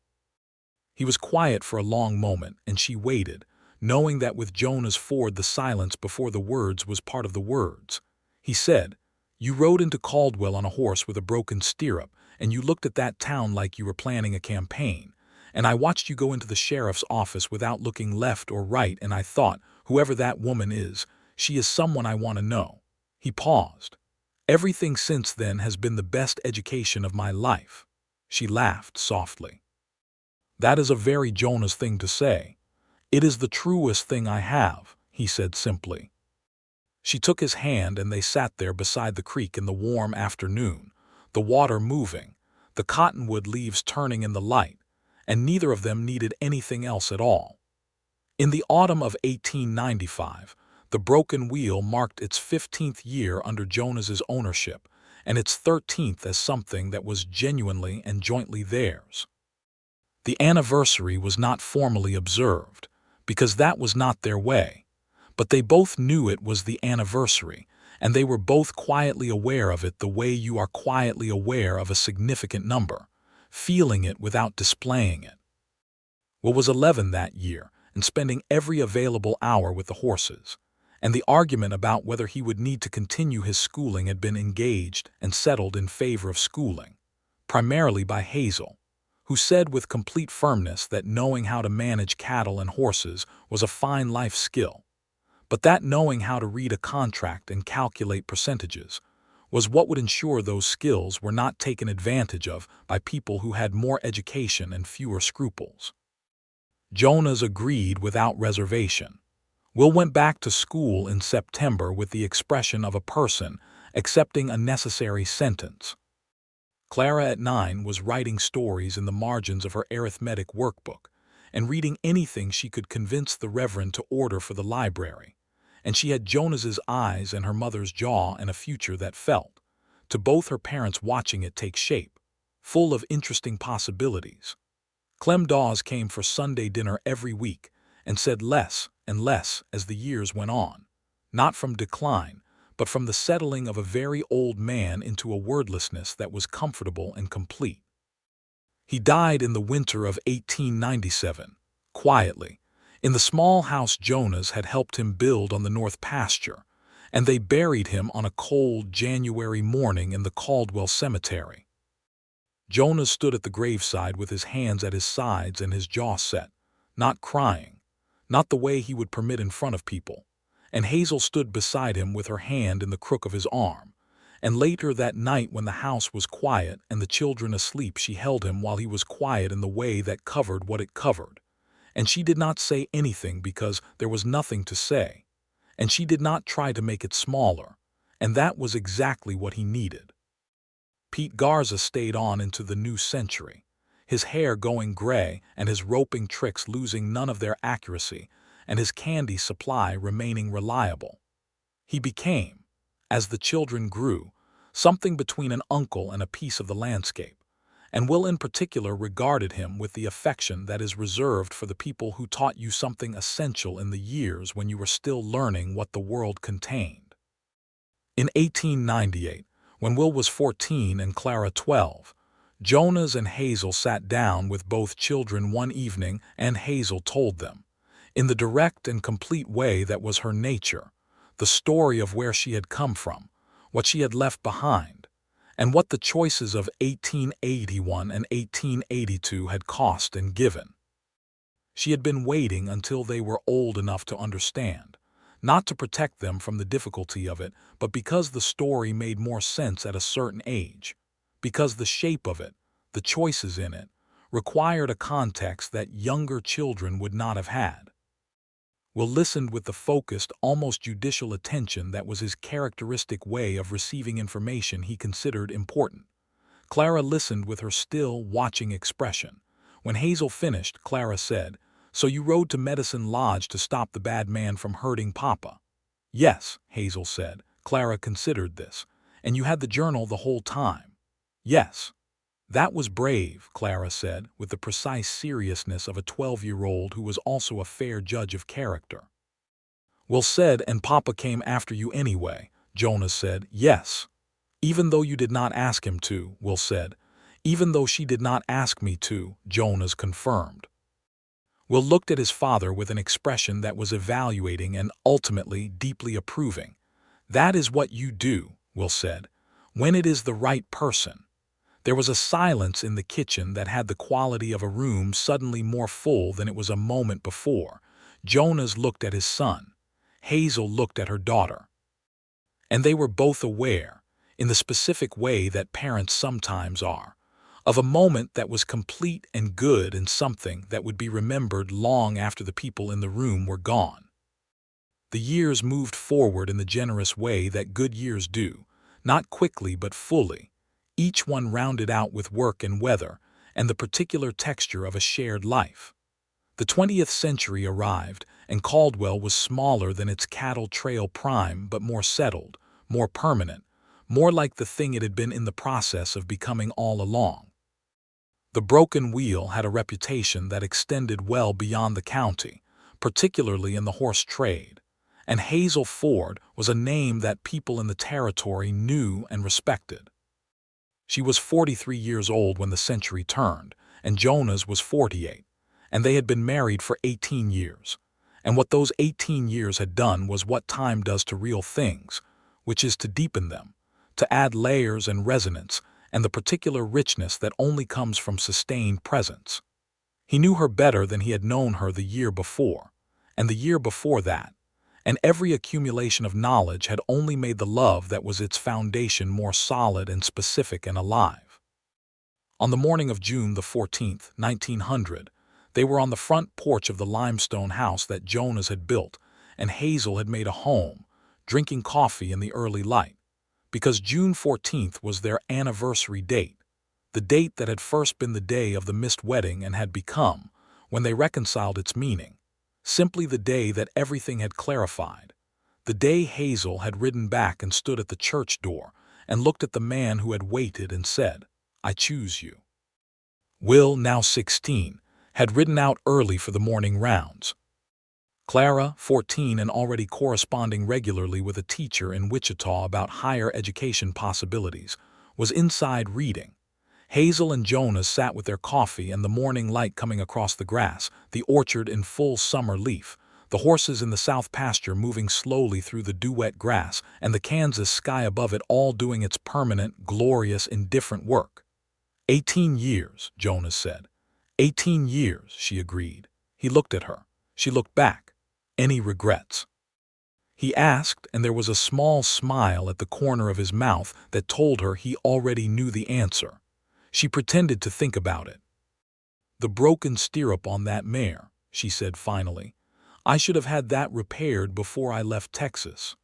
He was quiet for a long moment, and she waited, knowing that with Jonas Ford the silence before the words was part of the words. He said, "You rode into Caldwell on a horse with a broken stirrup, and you looked at that town like you were planning a campaign. And I watched you go into the sheriff's office without looking left or right, and I thought, whoever that woman is, she is someone I want to know." He paused. "Everything since then has been the best education of my life." She laughed softly. "That is a very Jonas thing to say." "It is the truest thing I have," he said simply. She took his hand and they sat there beside the creek in the warm afternoon, the water moving, the cottonwood leaves turning in the light, and neither of them needed anything else at all. In the autumn of 1895, the broken wheel marked its 15th year under Jonas's ownership, and its 13th as something that was genuinely and jointly theirs. The anniversary was not formally observed, because that was not their way, but they both knew it was the anniversary, and they were both quietly aware of it the way you are quietly aware of a significant number, feeling it without displaying it. Will was 11 that year, and spending every available hour with the horses, and the argument about whether he would need to continue his schooling had been engaged and settled in favor of schooling, primarily by Hazel, who said with complete firmness that knowing how to manage cattle and horses was a fine life skill, but that knowing how to read a contract and calculate percentages was what would ensure those skills were not taken advantage of by people who had more education and fewer scruples. Jonas agreed without reservation. Will went back to school in September with the expression of a person accepting a necessary sentence. Clara at 9 was writing stories in the margins of her arithmetic workbook and reading anything she could convince the Reverend to order for the library, and she had Jonas's eyes and her mother's jaw and a future that felt, to both her parents watching it take shape, full of interesting possibilities. Clem Dawes came for Sunday dinner every week and said less and less as the years went on, not from decline, but from the settling of a very old man into a wordlessness that was comfortable and complete. He died in the winter of 1897, quietly, in the small house Jonas had helped him build on the north pasture, and they buried him on a cold January morning in the Caldwell Cemetery. Jonas stood at the graveside with his hands at his sides and his jaw set, not crying, not the way he would permit in front of people, and Hazel stood beside him with her hand in the crook of his arm, and later that night when the house was quiet and the children asleep she held him while he was quiet in the way that covered what it covered, and she did not say anything because there was nothing to say, and she did not try to make it smaller, and that was exactly what he needed. Pete Garza stayed on into the new century, his hair going gray and his roping tricks losing none of their accuracy and his candy supply remaining reliable. He became, as the children grew, something between an uncle and a piece of the landscape, and Will in particular regarded him with the affection that is reserved for the people who taught you something essential in the years when you were still learning what the world contained. In 1898, when Will was 14 and Clara 12, Jonas and Hazel sat down with both children one evening, and Hazel told them, in the direct and complete way that was her nature, the story of where she had come from, what she had left behind, and what the choices of 1881 and 1882 had cost and given. She had been waiting until they were old enough to understand, not to protect them from the difficulty of it, but because the story made more sense at a certain age, because the shape of it, the choices in it, required a context that younger children would not have had. Will listened with the focused, almost judicial attention that was his characteristic way of receiving information he considered important. Clara listened with her still, watching expression. When Hazel finished, Clara said, "So you rode to Medicine Lodge to stop the bad man from hurting Papa?" "Yes," Hazel said. Clara considered this. "And you had the journal the whole time?" "Yes." "That was brave," Clara said, with the precise seriousness of a 12-year-old who was also a fair judge of character. Will said, "And Papa came after you anyway." Jonas said, "Yes. Even though you did not ask him to," Will said. "Even though she did not ask me to," Jonas confirmed. Will looked at his father with an expression that was evaluating and ultimately deeply approving. "That is what you do," Will said, "when it is the right person." There was a silence in the kitchen that had the quality of a room suddenly more full than it was a moment before. Jonas looked at his son. Hazel looked at her daughter. And they were both aware, in the specific way that parents sometimes are, of a moment that was complete and good and something that would be remembered long after the people in the room were gone. The years moved forward in the generous way that good years do, not quickly but fully, each one rounded out with work and weather and the particular texture of a shared life. The 20th century arrived, and Caldwell was smaller than its cattle trail prime but more settled, more permanent, more like the thing it had been in the process of becoming all along. The Broken Wheel had a reputation that extended well beyond the county, particularly in the horse trade, and Hazel Ford was a name that people in the territory knew and respected. She was 43 years old when the century turned, and Jonas was 48, and they had been married for 18 years. And what those 18 years had done was what time does to real things, which is to deepen them, to add layers and resonance, and the particular richness that only comes from sustained presence. He knew her better than he had known her the year before, and the year before that, and every accumulation of knowledge had only made the love that was its foundation more solid and specific and alive. On the morning of June the 14th, 1900, they were on the front porch of the limestone house that Jonas had built, and Hazel had made a home, drinking coffee in the early light, because June 14th was their anniversary date, the date that had first been the day of the missed wedding and had become, when they reconciled its meaning, simply the day that everything had clarified, the day Hazel had ridden back and stood at the church door and looked at the man who had waited and said, "I choose you." Will, now 16, had ridden out early for the morning rounds. Clara, 14 and already corresponding regularly with a teacher in Wichita about higher education possibilities, was inside reading. Hazel and Jonas sat with their coffee and the morning light coming across the grass, the orchard in full summer leaf, the horses in the south pasture moving slowly through the dew-wet grass, and the Kansas sky above it all doing its permanent, glorious, indifferent work. 18 years, Jonas said. 18 years, she agreed. He looked at her. She looked back. Any regrets? He asked, and there was a small smile at the corner of his mouth that told her he already knew the answer. She pretended to think about it. "The broken stirrup on that mare," she said finally. "I should have had that repaired before I left Texas."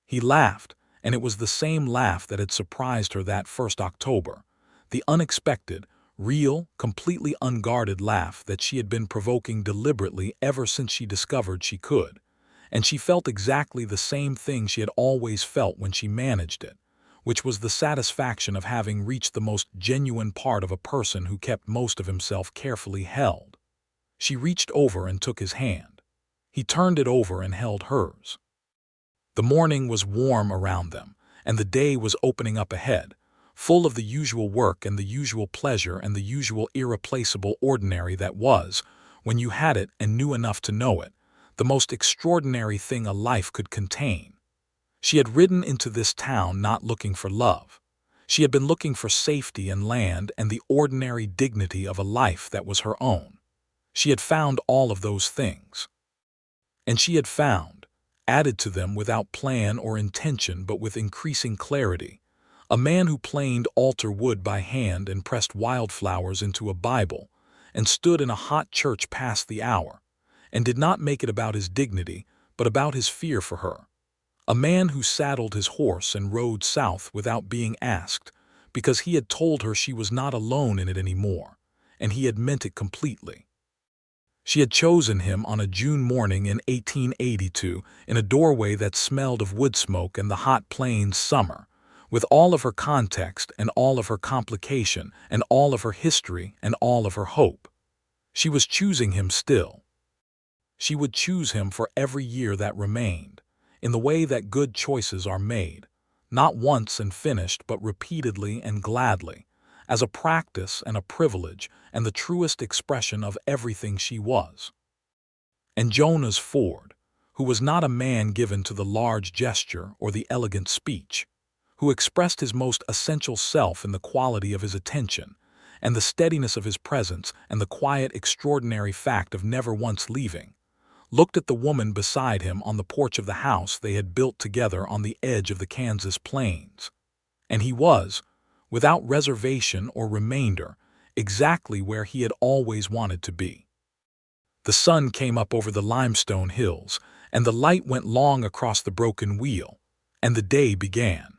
He laughed, and it was the same laugh that had surprised her that first October, the unexpected, real, completely unguarded laugh that she had been provoking deliberately ever since she discovered she could. And she felt exactly the same thing she had always felt when she managed it, which was the satisfaction of having reached the most genuine part of a person who kept most of himself carefully held. She reached over and took his hand. He turned it over and held hers. The morning was warm around them, and the day was opening up ahead, full of the usual work and the usual pleasure and the usual irreplaceable ordinary that was, when you had it and knew enough to know it, the most extraordinary thing a life could contain. She had ridden into this town not looking for love. She had been looking for safety and land and the ordinary dignity of a life that was her own. She had found all of those things. And she had found, added to them without plan or intention but with increasing clarity, a man who planed altar wood by hand and pressed wildflowers into a Bible and stood in a hot church past the hour, and did not make it about his dignity but about his fear for her. A man who saddled his horse and rode south without being asked, because he had told her she was not alone in it anymore, and he had meant it completely. She had chosen him on a June morning in 1882 in a doorway that smelled of wood smoke and the hot plains summer, with all of her context and all of her complication and all of her history and all of her hope. She was choosing him still. She would choose him for every year that remained, in the way that good choices are made, not once and finished, but repeatedly and gladly, as a practice and a privilege and the truest expression of everything she was. And Jonas Ford, who was not a man given to the large gesture or the elegant speech, who expressed his most essential self in the quality of his attention, and the steadiness of his presence and the quiet, extraordinary fact of never once leaving, looked at the woman beside him on the porch of the house they had built together on the edge of the Kansas plains. And he was, without reservation or remainder, exactly where he had always wanted to be. The sun came up over the limestone hills, and the light went long across the broken wheel, and the day began.